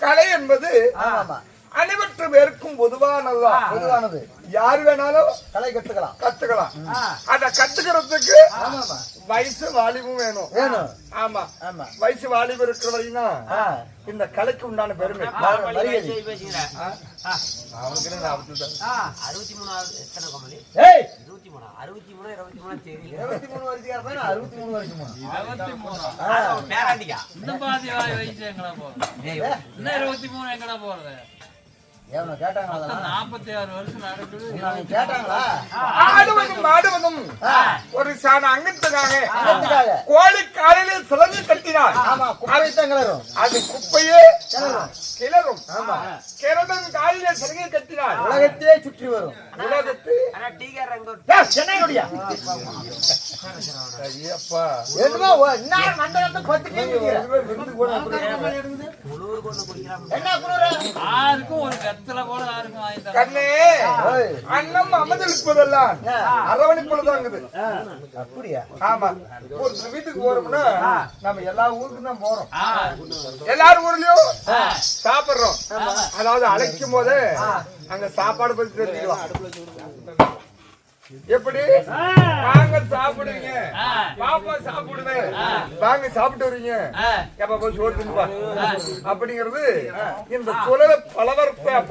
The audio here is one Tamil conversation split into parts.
கலை என்பது அனைவற்று பேருக்கும் பொதுவானது. யாரு வேணாலும் கலை கத்துக்கலாம். அத கத்துக்கிறதுக்கு வயசு வாலிபம் வேணும். ஆமா, வயசு வாலிபம் இருக்கிற வரைக்கும் இந்த கலைக்கு உண்டான பெருமை. ஒரு சாண அங்கத்துக்காக கோழி காலையில் சிலந்து கட்டினார். அது குப்பையே கிளறும். கிரதன் காலையில சிலங்கை கட்டினார். உலகத்தையே சுற்றி வரும். அன்னம் அமர்ந்திருப்பதெல்லாம் அரவணைப்புலதாங்குது. அப்படியா? ஆமா. ஒரு வீட்டுக்கு போறோம்னா நம்ம எல்லா ஊருக்கும் தான் போறோம். எல்லாரும் ஊர்லயும் சாப்பிடுறோம். அதாவது அழைக்கும் போது அங்க சாப்பாடு பத்தி தெரிஞ்சுக்கலாம். எப்படி வாங்க சாப்பிடுவீங்க, பாப்பா சாப்பிடுவேன், வாங்க சாப்பிட்டு வருவீங்க, எப்ப போய் சோறு தின்னுப்பா அப்படிங்கிறது. இந்த குழல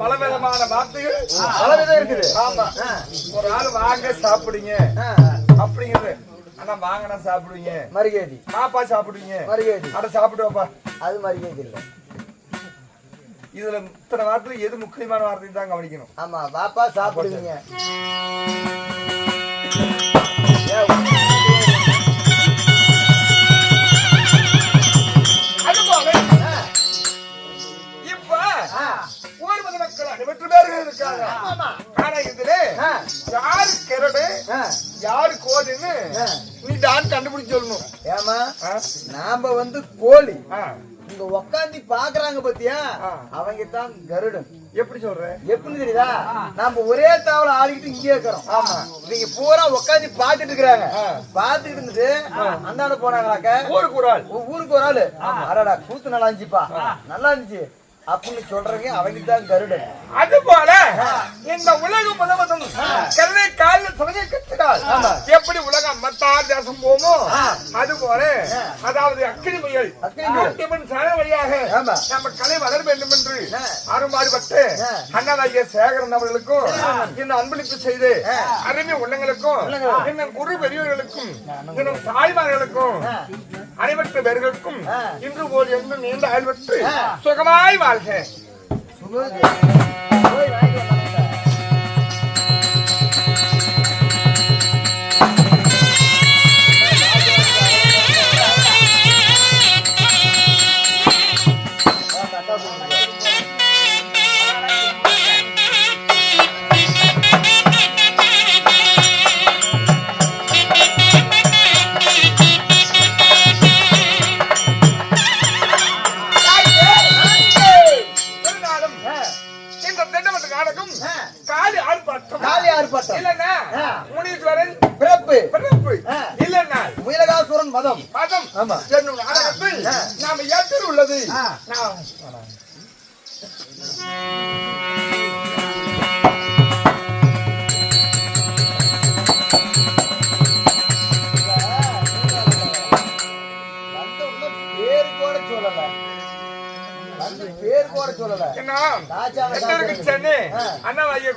பலவிதமான வார்த்தைகள் பலவிதம் இருக்குது. ஆமா, ஒரு ஆள் வாங்க சாப்பிடுங்க அப்படிங்கிறது. ஆனா வாங்கினா சாப்பிடுவீங்க மரியாதை, பாப்பா சாப்பிடுவீங்க மரியாதை, அட சாப்பிடுவாப்பா அது மரியாதை இல்லை. இதுல இத்தனை வார்த்தை எது முக்கியமான வார்த்தை தான் கவனிக்கணும். ஆமா, பாப்பா சாப்பிடுவீங்க. இப்ப ஊர் மக்கள் அனைவற்று பேர்கள் இருக்காங்க. ஆனா இதுல யாரு கரடு யாரு கோழின்னு நீ தான் கண்டுபிடிச்சு சொல்லணும். ஏமா நாம கோழி இங்க உக்காந்து பாக்குறாங்க பாத்தியா, அவங்க தான் கருடன். எப்படி சொல்ற? எப்படி தெரியுதா? நாம ஒரே தாவல ஆடிக்கிட்டு இங்கே இருக்கிறோம். ஆமா, நீங்க பூரா உக்காந்து பாத்துட்டு இருக்கிறாங்க. பாத்துக்கிட்டு இருந்துட்டு அந்தாண்ட போனாங்களாக்க ஊருக்கு ஒரு ஆளு அடடா கூத்து நல்லா இருந்துச்சுப்பா, நல்லா இருந்துச்சு அப்படின்னு சொல்றீங்க, அவங்க தான் கருடன். அது போல இந்த உலகம் முழுவதும் கருணை காலில் சலங்கை கட்டினார். எப்படி உலகம் மத்தார் தேசம் போமோ அது போல, அதாவது அக்கினி முயல் சாலை வழியாக நம்ம கலை வளர வேண்டும் என்று அரும்பாடுபட்டு அண்ணாதாகிய சேகரன் அவர்களுக்கும் இந்த அன்பளிப்பு செய்து அருமை உள்ளங்களுக்கும் இன்னும் குரு பெரியவர்களுக்கும் இன்னும் தாய்மார்களுக்கும் அனைவற்ற பேர்களுக்கும் இன்று போல் என்று நீண்ட ஆழ்வற்று சுகமாய் வாழ்க. நாம ஏற்று உள்ளது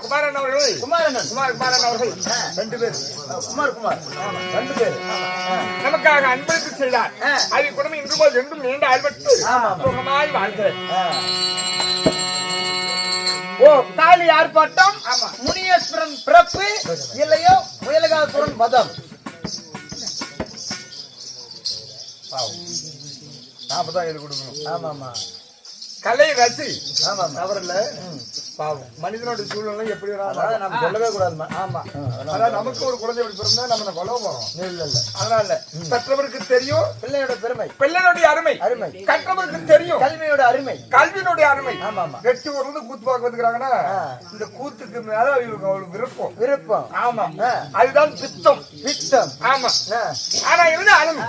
குமாரன் அவர்கள் 2 பேர் நமக்காக அன்பளிப்பு செய்தார். அதை குடும்பம் இன்று போல் என்றும் நீண்ட ஆழ்வற்று சுகமாய் வாழ்கிறேன். ஓ காளி ஆர்ப்பாட்டம், முனியேஸ்வரன் பிறப்பு இல்லையோ முயலகாசுரன் மதம். நாம தான் இது கொடுக்கணும். ஆமா ஆமா, கலை ரசி. ஆமா அவர்ல பாவம் மனிதனோட சூழ்நிலை எப்படி நம்ம சொல்லவே கூடாது. ஆமா, அதான் நமக்கு ஒரு குழந்தை எப்படி பிறந்தா நம்ம கொல்ல போறோம். இல்ல இல்ல, அதனால கற்றவருக்கு தெரியும் பிள்ளையோட பெருமை, பிள்ளையோட அருமை அருமை. கற்றவருக்கு தெரியும் கல்வியோட அருமை, கல்வியினுடைய அருமை. ஆமா ஆமா, வெட்டி ஒரு கூத்து பார்க்க வந்துக்கிறாங்கன்னா இந்த கூத்துக்கு மேல அவங்களுக்கு விருப்பம் விருப்பம். ஆமா, அதுதான் பித்தம் பித்தம். ஆமா, ஆனா இருந்தாலும்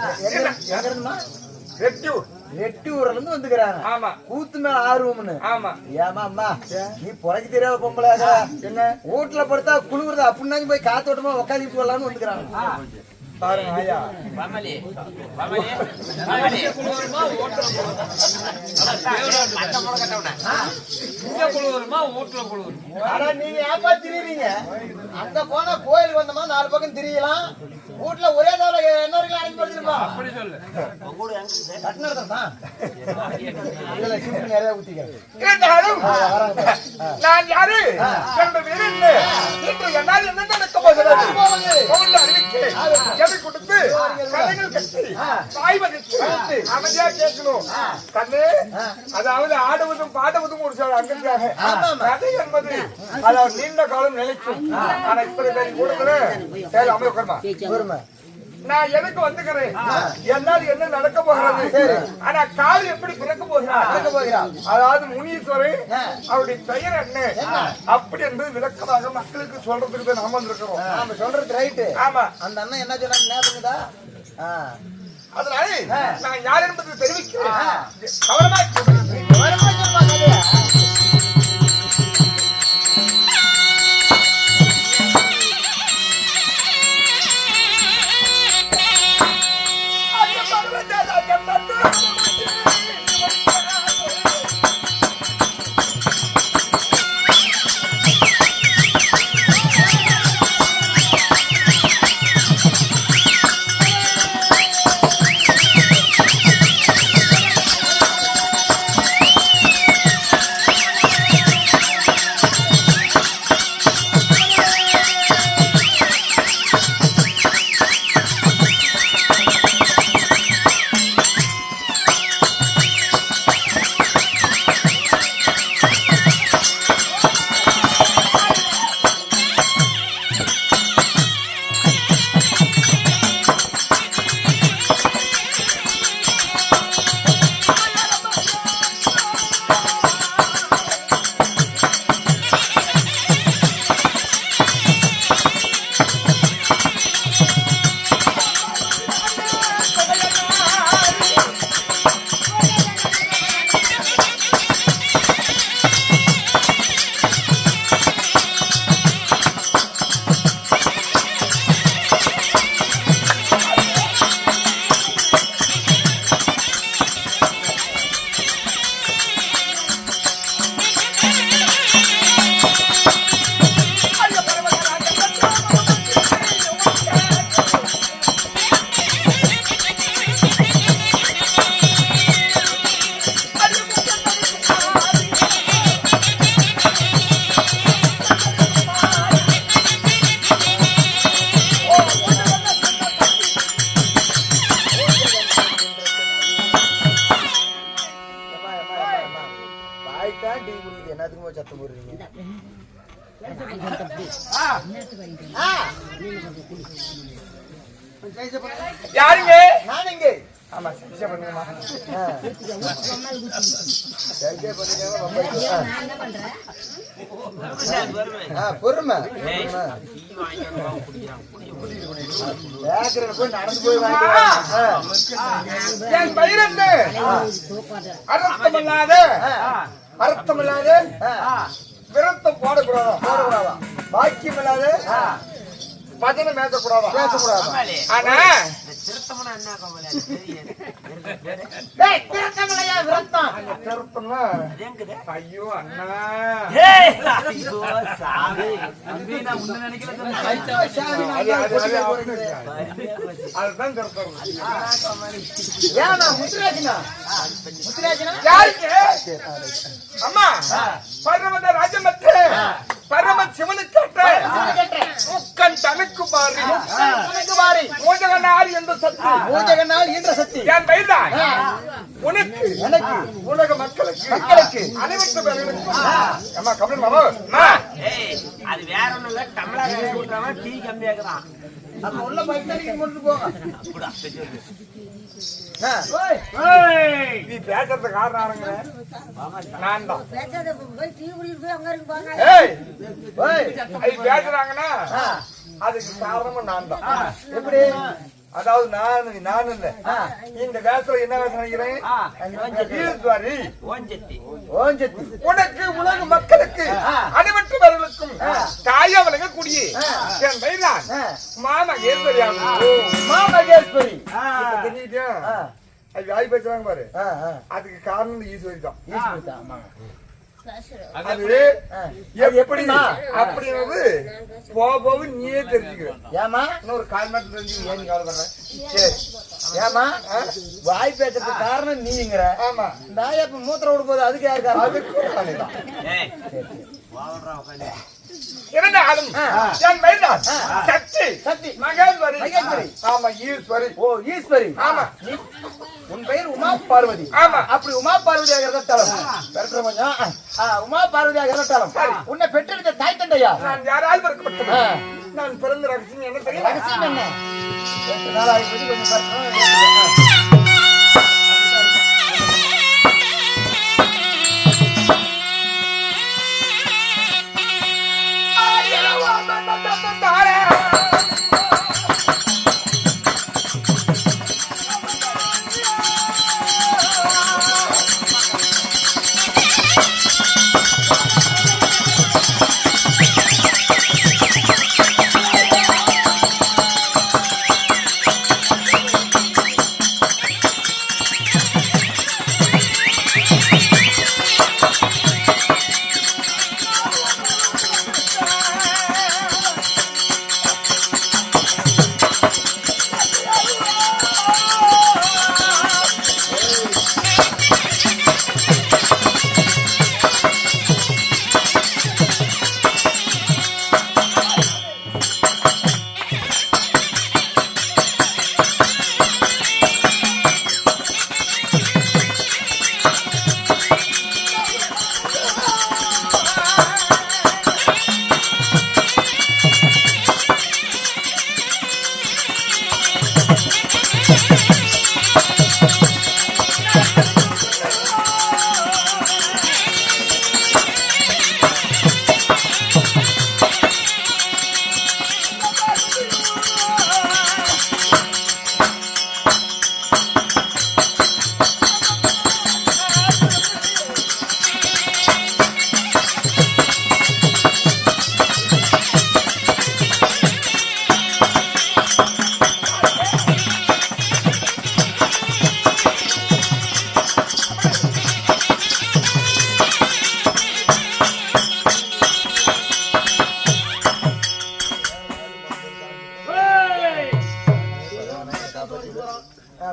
வெட்டியூர் ரெட்டி ஊர்ல இருந்து வந்துக்கிறாங்க. ஆமா. கூத்து மேல ஆர்வம்னு. ஆமா. ஏமா அம்மா நீ பொழைக்க தெரியாத பொம்பளையாக என்ன வீட்டுல படுத்தா குளிர்றது அப்படின்னாங்க போய் காத்தோட்டமா உக்காந்து போடலாம்னு வந்துக்கிறாங்க. பாருங்க ஐயா. நீங்க ஏப்பா திரியுறீங்க? அங்க போனா கோயிலுக்கு வந்தோமா 4 பக்கம் திரியலாம். வீட்டுல ஒரே தவிர என்ன வரைக்கும் அனுப்பி படுத்துருப்பா. அப்படி சொல்லு. நிறைய ஊத்திக்கிறேன். நான் யாரு என்னால் என்ன நடக்க போகிறது எதை கொடுத்து கதைகள் கட்டி தாய்மதித்து அமைதியா கேட்கணும். கண்ணு அதாவது ஆடுவதும் பாடுவதும் ஒரு சில அங்கத்தியாக கதை என்பது அதாவது நீண்ட காலம் நிலைக்கும். ஆனா இப்படி கூட அமைக்கணுமா நான் எதுக்கு வந்துக்கிறேன் என்னால் என்ன நடக்க போகிறது ஆனா கால் எப்படி பிறக்க போகிறார் அதாவது முனீஸ்வரன் அவருடைய பெயர் என்ன அப்படி என்பது விளக்கமாக மக்களுக்கு சொல்றதுக்கு நாம வந்திருக்கிறோம். நாம சொல்றது ரைட்டு. ஆமா. அந்த அண்ணன் என்ன சொன்னாங்க ஞாபகம்தா? அதனால நான் யார் என்பதை தெரிவிக்கிறேன். கவனமா என்னத்துக்குமா சத்தம் போடுறீங்க? யாருங்க? நானுங்க. ஆமா சரி பண்ணுமா. பொறுமை போய் நடந்து போய் என் பயிரந்து அர்த்தமில்லாத விரத்தம் போடக்கூடாதா பாக்கியம் இல்லாத பஜனை பேசக்கூடாதா ஆனா ஐயோ அண்ணா அதுதான் அம்மா பரமத ராஜமத்து பரம சிவனுக்கு முக்கன் தனக்கு மாறி மூஜகனால் என்ற சக்தி என் வயதான் உனக்கு எனக்கு உலக மக்களுக்கு அனைவருக்கு பேர்களுக்கும் அம்மா கமல் மாமா அது வேற ஒண்ணும் இல்ல தமிழக கூட்டுறவன் டீ கம்மியாக்குறான் அப்ப உள்ள பைக் கொண்டு போங்க நீ பேசுறது காரணம் நான் தான் பேசுறாங்கன்னா அதுக்கு காரணமும் நான் தான். எப்படி அதாவது நான் இல்ல இந்த காலத்துல என்ன நினைக்கிறேன் ஈஸ்வரி ஓஞ்சத்தி உனக்கு உலக மக்களுக்கு அனைவருக்கும் தாயா விளங்கக்கூடிய என் வயதான் மாமகேஸ்வரி மாமகேஸ்வரி அது வாய் பேசுறாங்க பாரு அதுக்கு காரணம் ஈஸ்வரி தான் அது எப்படின்னா அப்படிங்கிறது போக நீயே தெரிஞ்சுக்க ஏமா இன்னொரு கால் மட்டும் தெரிஞ்சுக்க ஏன் கவலைப்படுறேன் சரி ஏமா வாய் பேசுறதுக்கு காரணம் நீங்கிற ஆமா நாயா இப்ப மூத்திரம் விட போது அதுக்கு யாரு காரணம் அதுக்கு இரண்டாலும் என் மைதான் சக்தி மகேஸ்வரி ஆமா ஈஸ்வரி ஓ ஈஸ்வரி ஆமா உன் பெயர் உமா பார்வதி ஆமா அப்படி உமா பார்வதியாக இருந்தாலும் பெற்ற கொஞ்சம் உமா பார்வதியாக இருந்தாலும் உன்னை பெற்றெடுத்த தாய் தந்தையா நான் யாரால் பிறக்கப்பட்டவன் நான் பிறந்த ரகசியம் என்ன தெரியும் ரகசியம் என்ன 8 நாள் ஆகி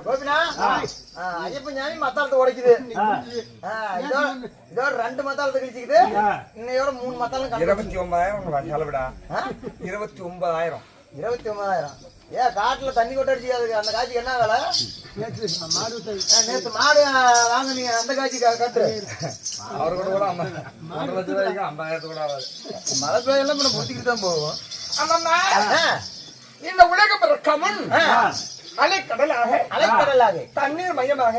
கொஞ்சம் ஐயப்ப ஞானி மத்தாளத்தை உடைக்குது இதோட 2 மத்தாளத்தை கிழிச்சுக்குது இன்னையோட 3 மத்தாளம் 29,000 செலவிடா 29,000 ஏன் காட்டுல தண்ணி கொட்டடிச்சு அதுக்கு அந்த காட்சிக்கு என்ன வேலை நேற்று மாடு வாங்க நீங்க அந்த காட்சி கட்டு அவரு கூட 5 லட்சம் ரூபாய்க்கு 50,000 கூட ஆகாது மழை பெய்யெல்லாம் நம்ம முடிச்சுக்கிட்டு தான் போவோம் ஆமாம்மா இந்த உலகம் பிறக்கமுன் அலைக்கடலாக தண்ணீர் மயமாக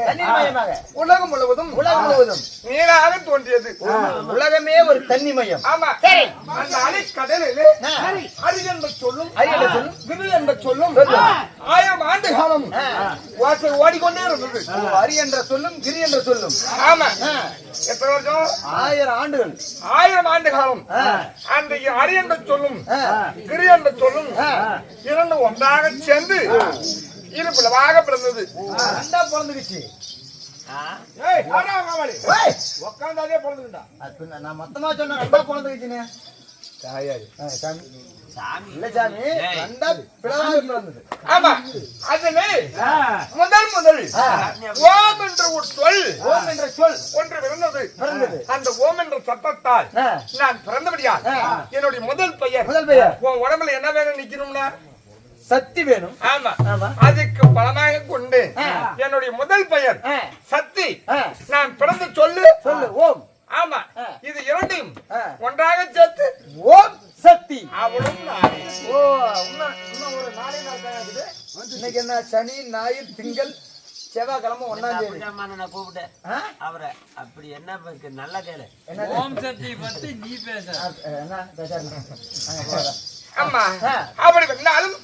உலகம் முழுவதும் நீராக தோன்றியது உலகமே ஒரு தண்ணி மையம் ஆமா சரி அந்த அலைக்கடலிலே அரி என்று சொல்லும் விரு என்று சொல்லும் 1000 ஆண்டு காலம் ஓடிக்கொண்டே இருந்தது அரி என்ற சொல்லும் கிரி என்ற சொல்லும் ஆமா எத்தனை வருஷம் 1000 ஆண்டுகள் 1000 ஆண்டு காலம் அந்த அரி என்று சொல்லும் கிரி என்று சொல்லும் இரண்டு ஒன்றாக சேர்ந்து இருப்பிலவாக பிறந்தது பிறந்துக்குச்சு உட்காந்தாலே பிறந்துட்டா நான் மொத்தமா சொன்ன 2 பிறந்துக்குச்சுன்னு இல்ல சாமி 2 பிளவாக பிறந்தது ஆமா அதுல முதல் ஓம் என்ற ஒரு சொல் ஒன்று பிறந்தது அந்த ஓம் என்ற சத்தத்தால் நான் பிறந்தபடியா என்னுடைய முதல் பெயர் உன் உடம்புல என்ன வேணும் நிக்கணும்னா சக்தி வேணும் ஆமா அதுக்கு பலமாக கொண்டு என்னுடைய முதல் பெயர் சக்தி நான் பிறந்த சொல்லு ஓம் ஆமா இது இரண்டையும் ஒன்றாக சேர்த்து ஓம் சக்தி அவளும் ஓ இன்னும் ஒரு 4 நாள் இருக்குது இன்னைக்கு என்ன சனி ஞாயிறு திங்கள் செவ்வாய்க்கிழமை 1ஆம் தேதி நான் கூப்பிட்டேன் அவரை அப்படி என்ன நல்ல கேளு ஓம் சக்தி பத்தி நீ பேச என்ன பேசாரு ஆமா அப்படி வந்தாலும்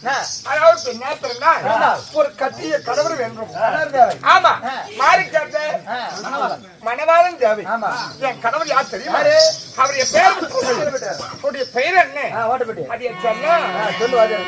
அதாவது பெண்ணா பிறந்தா ஒரு கட்டிய கணவர் வேண்டும். ஆமா மாறிக்காத்த மணவாளன் தேவை. என் கணவர் யார் தெரியுமா? அவருடைய பேர் பெயர் என்ன? அது சொன்னா சொல்லுவாரு.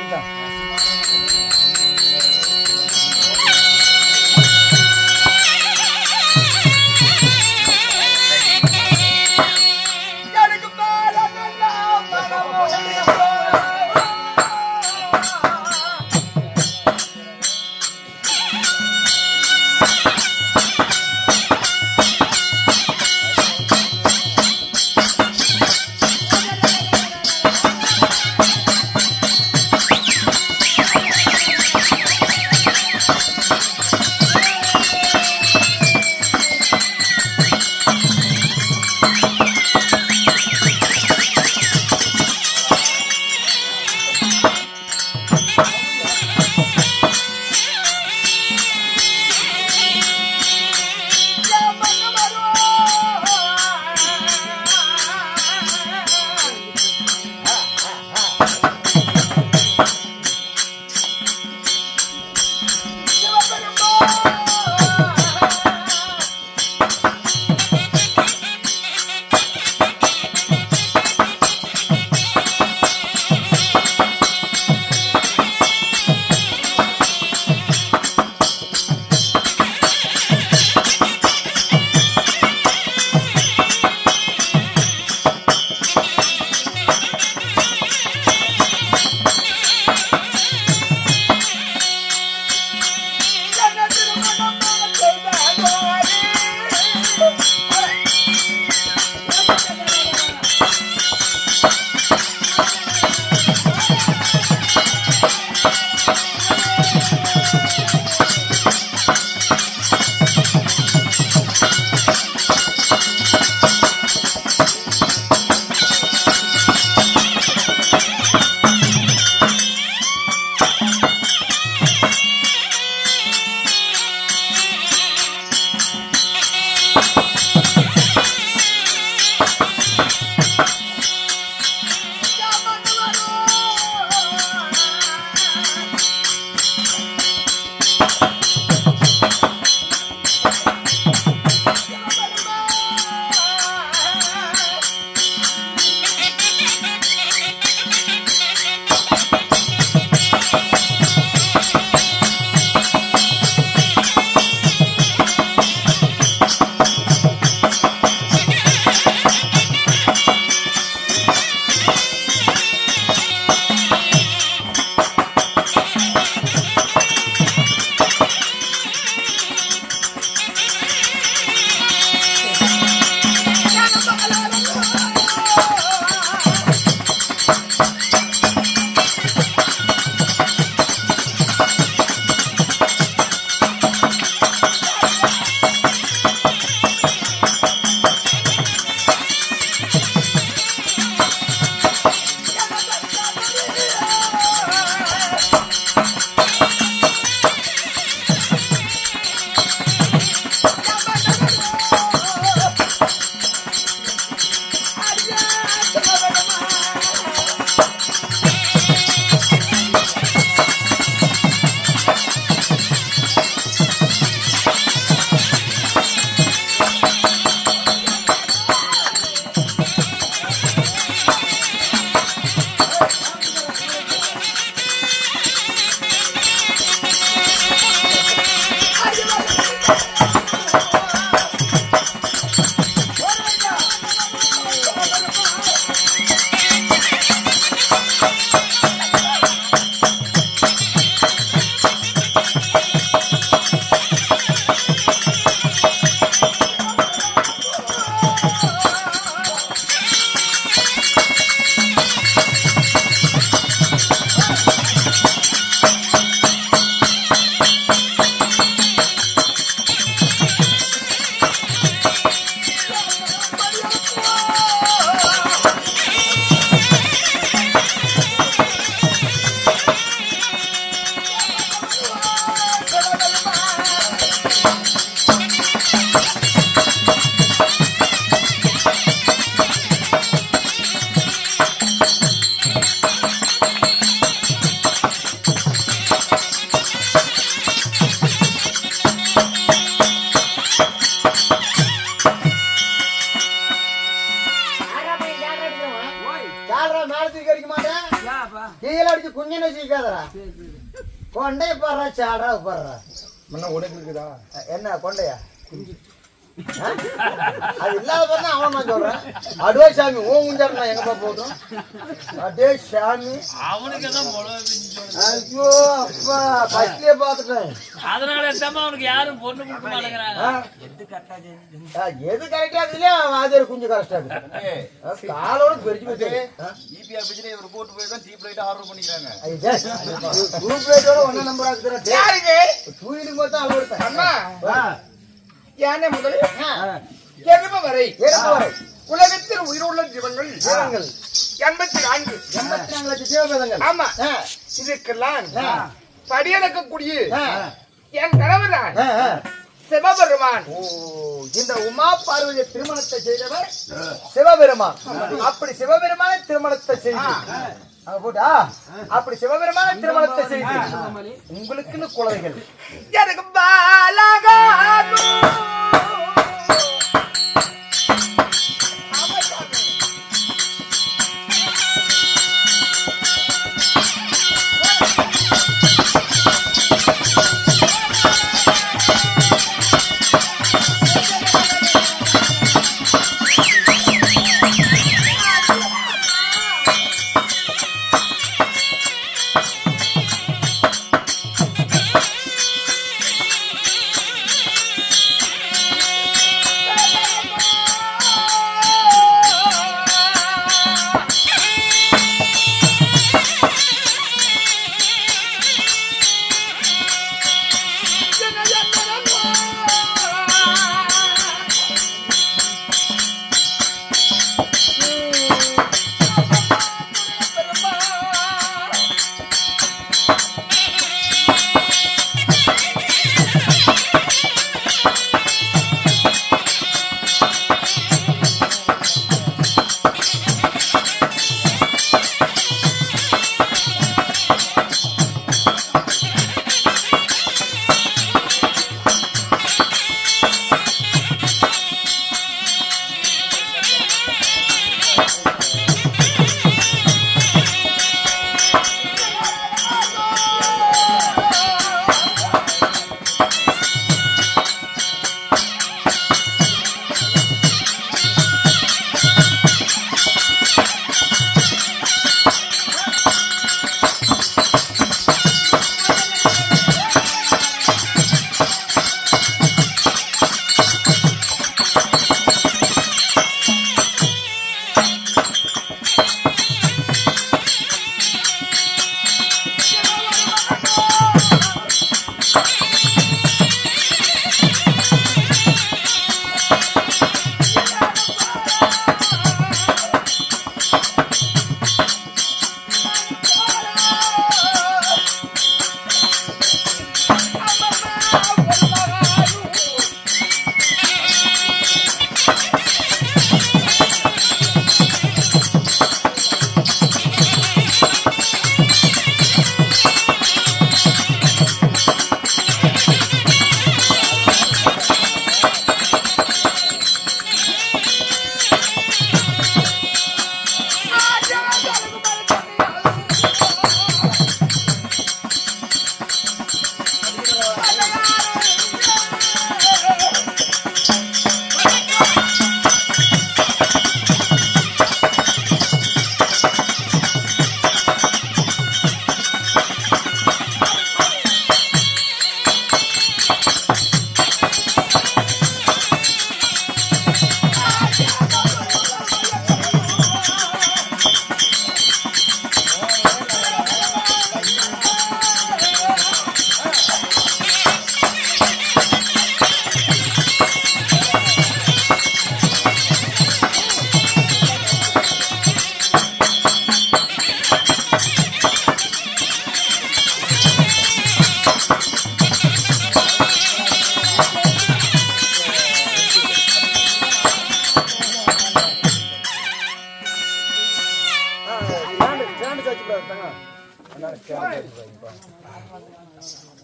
மேல தூக்கி அடிக்க மாட்டேன் கீழே அடிச்சு குஞ்சின்னு வச்சுக்காதரா கொண்டைய பாடுறா சாடா பாடுறா முன்ன உனக்கு இருக்குதா என்ன கொண்டையா அது இல்லாத பண்ண அவன் நான் சொல்றேன் அடே சாமி ஓ குஞ்சாரு நான் எங்கப்பா போட்டோம் அடே சாமி அவனுக்கு தான் ஐயோ அப்பா பஸ்லயே பாத்துட்டேன் அதனால அவனுக்கு யாரும் பொண்ணு கொடுக்க மாட்டேங்கிறாங்க எது கரெக்டா இருக்குல்ல அது ஒரு குஞ்சு கரெக்டா இருக்கு காலோட பெருச்சு வச்சு இவர் போட்டு போய் தான் டீப் லைட் ஆர்டர் பண்ணிக்கிறாங்க குரூப் லைட்டோட ஒன்ன நம்பர் ஆக்குறேன் டூயிலிங் பார்த்தா அளவு அம்மா யானை முதல் எருமை வரை உலகத்தில் உயிருள்ள ஜீவங்கள் 84 லட்சம் ஜீவபேதங்கள் ஆமா இதுக்கெல்லாம் படியடக்கக்கூடிய என் கணவர்தான் சிவபெருமான். இந்த உமா பார்வதி திருமணத்தை செய்தவர் சிவபெருமான். அப்படி சிவபெருமான திருமணத்தை செய்து போட்டா அப்படி சிவபெருமான திருமணத்தை செய்து உங்களுக்குன்னு குழந்தைகள் எனக்கு பாலகா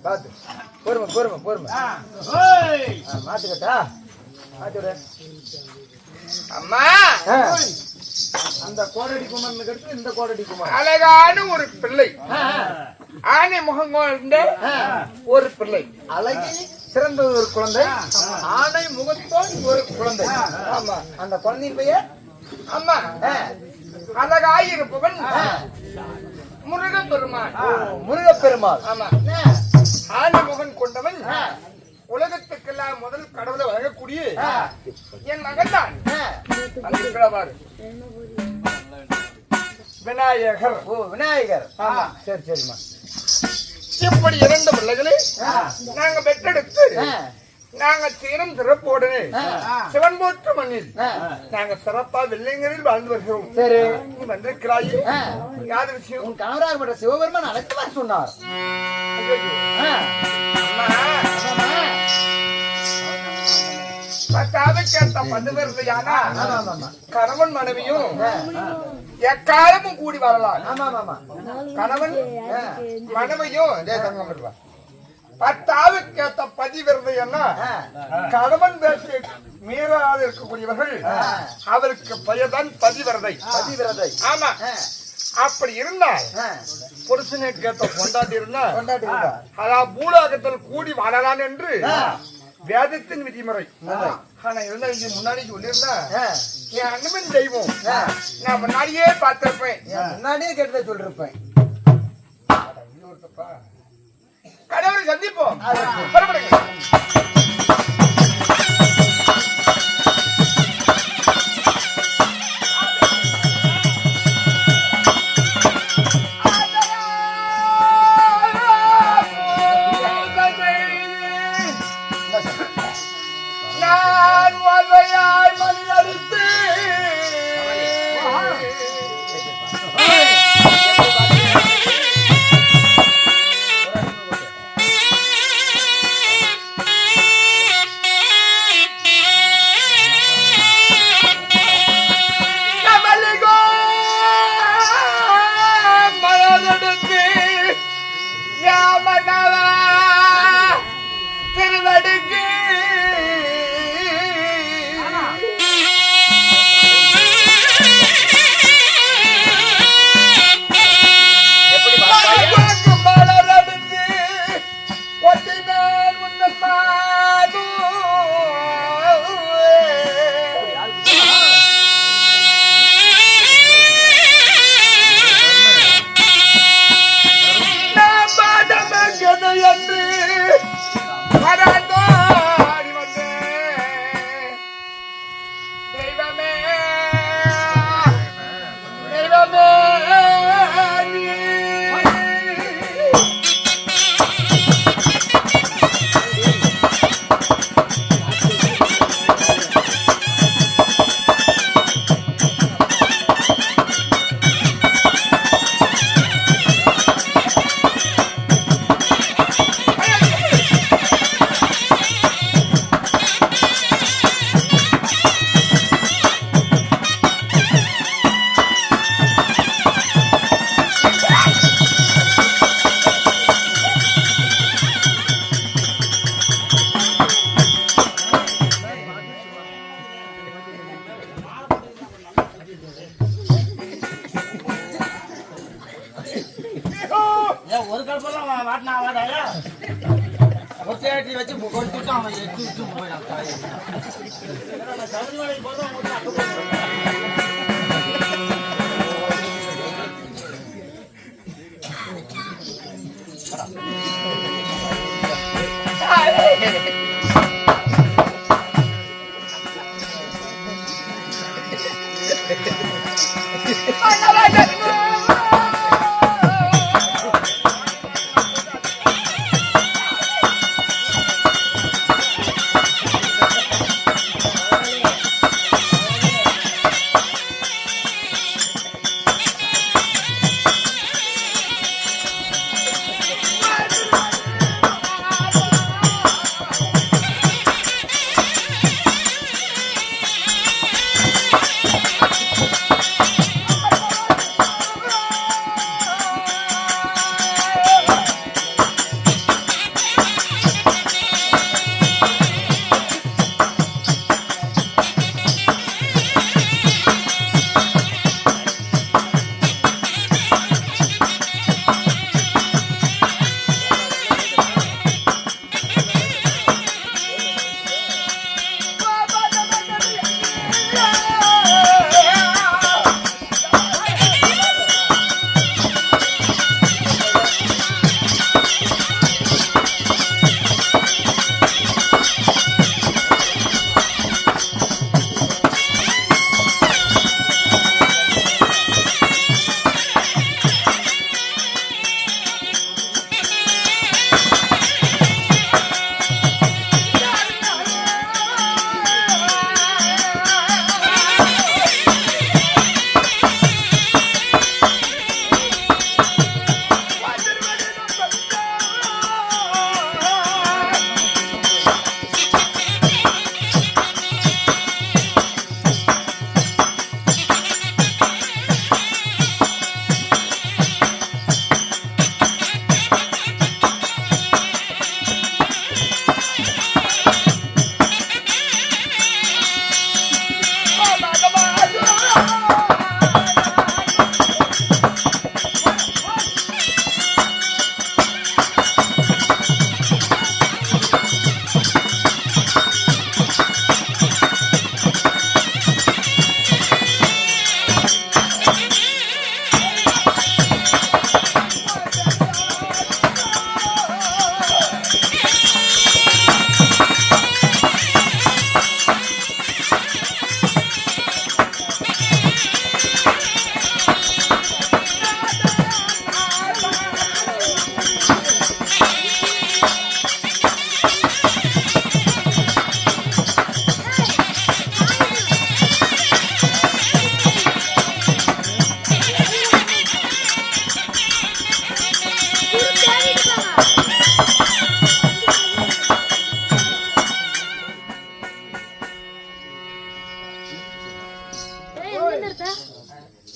பாத்து பொறுமை பொறுமை பொறுமை மாத்துக்கட்டா மாத்துட அம்மா அந்த கோடடி குமாரனுக்கு அடுத்து இந்த கோடடி குமார். அழகான ஒரு பிள்ளை, ஆணை முகம் கொண்ட ஒரு பிள்ளை, அழகி சிறந்த ஒரு குழந்தை, ஆணை முகத்தோன் ஒரு குழந்தை. ஆமா, அந்த குழந்தையின் பெயர் அம்மா அழகாயிருப்பவன் முருகப்பெருமான். முருகப்பெருமாள். ஆமா, ஆணை முகன் கொண்டவன், உலகத்துக்கெல்லாம் முதல் கடவுளை வழங்கக்கூடிய என் மகன் தான் விநாயகர். ஓ, விநாயகர். சரி சரிம்மா. இப்படி இரண்டு பிள்ளைகளை நாங்க பெற்றெடுத்து நாங்க சீரம் சிறப்போடு சிவன் போற்று மண்ணில் நாங்க சிறப்பா வெள்ளைங்கரில் வாழ்ந்து வருகிறோம். சரி, நீ வந்திருக்கிறாய், யாரு விஷயம்? உன் கணவராக பட்ட சிவபெருமான் அழைத்து சொன்னார். கேட்ட பதிவிரதையானா கணவன் மனைவியும் எக்காலமும் கூடி வரலாம். கணவன் மனைவியும் 10 கேட்ட பதிவிரதைன்னா கணவன் பேச்சு மீறாது இருக்கக்கூடியவர்கள், அவருக்கு பெயர் தான் பதிவிரதை. பதிவிரதை. ஆமா, அப்படி இருந்தால் புருஷனை கேட்ட கொண்டாடி இருந்தா அதான் பூலோகத்தில் கூடி வாழலாம் என்று வேதத்தின் விதிமுறை. ஆனா இருந்தா முன்னாடி சொல்லியிருந்தா என் அண்ணன் தெய்வம் நான் முன்னாடியே பார்த்திருப்பேன், முன்னாடியே கேட்டதை சொல்லிருப்பேன். கடவுளை சந்திப்போம். புறப்படுங்க. ஒரு கல்பெல்லாம் வாட்டினா வாடாயா ஒத்தையாட்டி வச்சு கொடுத்துட்டு அவன் எட்டு விட்டு போயிடான் தாய் சபரிமலைக்கு போதும்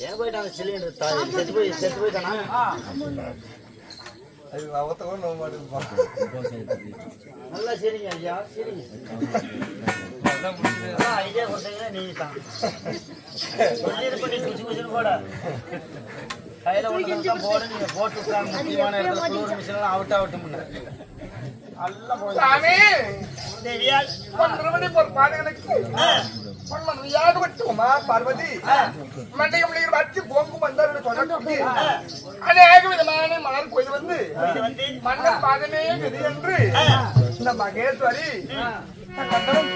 ஏன் போயிட்டான் சிலிண்டர் செத்து போயிட்டானா அது அவத்தவன் நோக மாட்டேன் நல்லா சரிங்க ஐயா சரிங்க ஐடியா கொடுத்தீங்கன்னா நீங்க தான் பண்ணி குச்சி போட கையில ஒன்று தான் போட நீங்க போட்டு விட்டாங்க முக்கியமான இடத்துல குளிர் மிஷின் அவுட்டும் நல்லா போய் சாமி தேவியால் பண்றவனே ஒரு பாடகனுக்கு யாரு விட்டுமா பார்வதி மண்டையம் வச்சு பொங்கு வந்தாரு சொன்னி அநேக விதமான மலர் கோயில் வந்து மன்னர் பாதமே விதி என்று இந்த மகேஸ்வரி கண்டனம்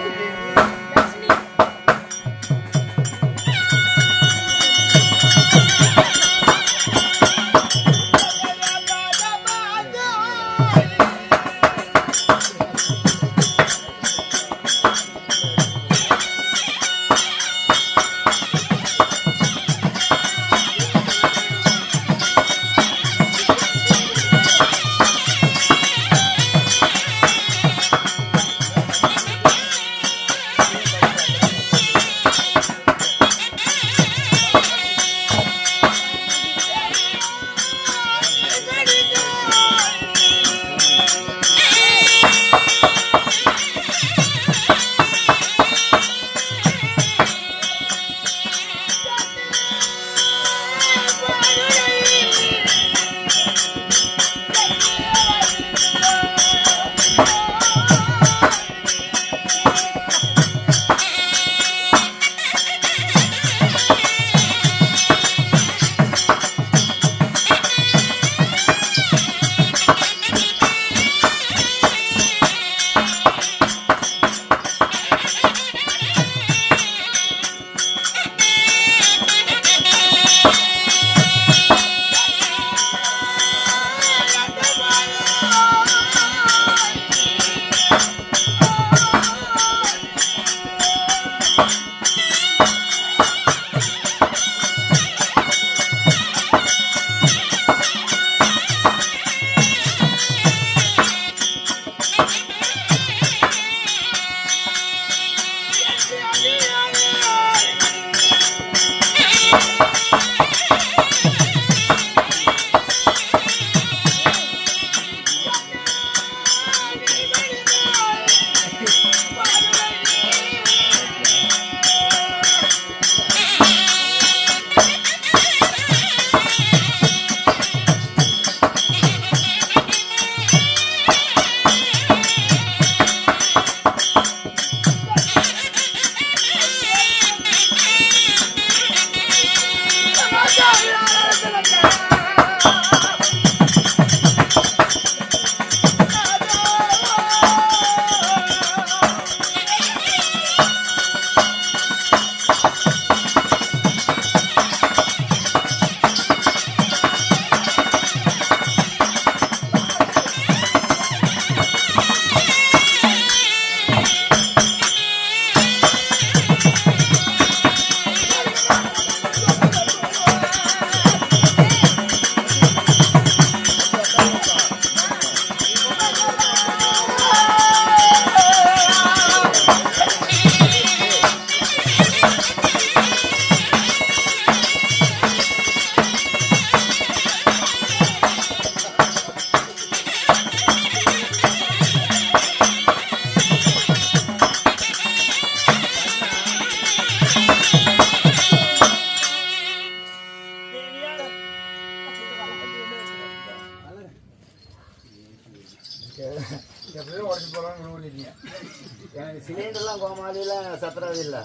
எனக்கு சிலிண்டர்லாம் கோமாளியில சத்துறது இல்ல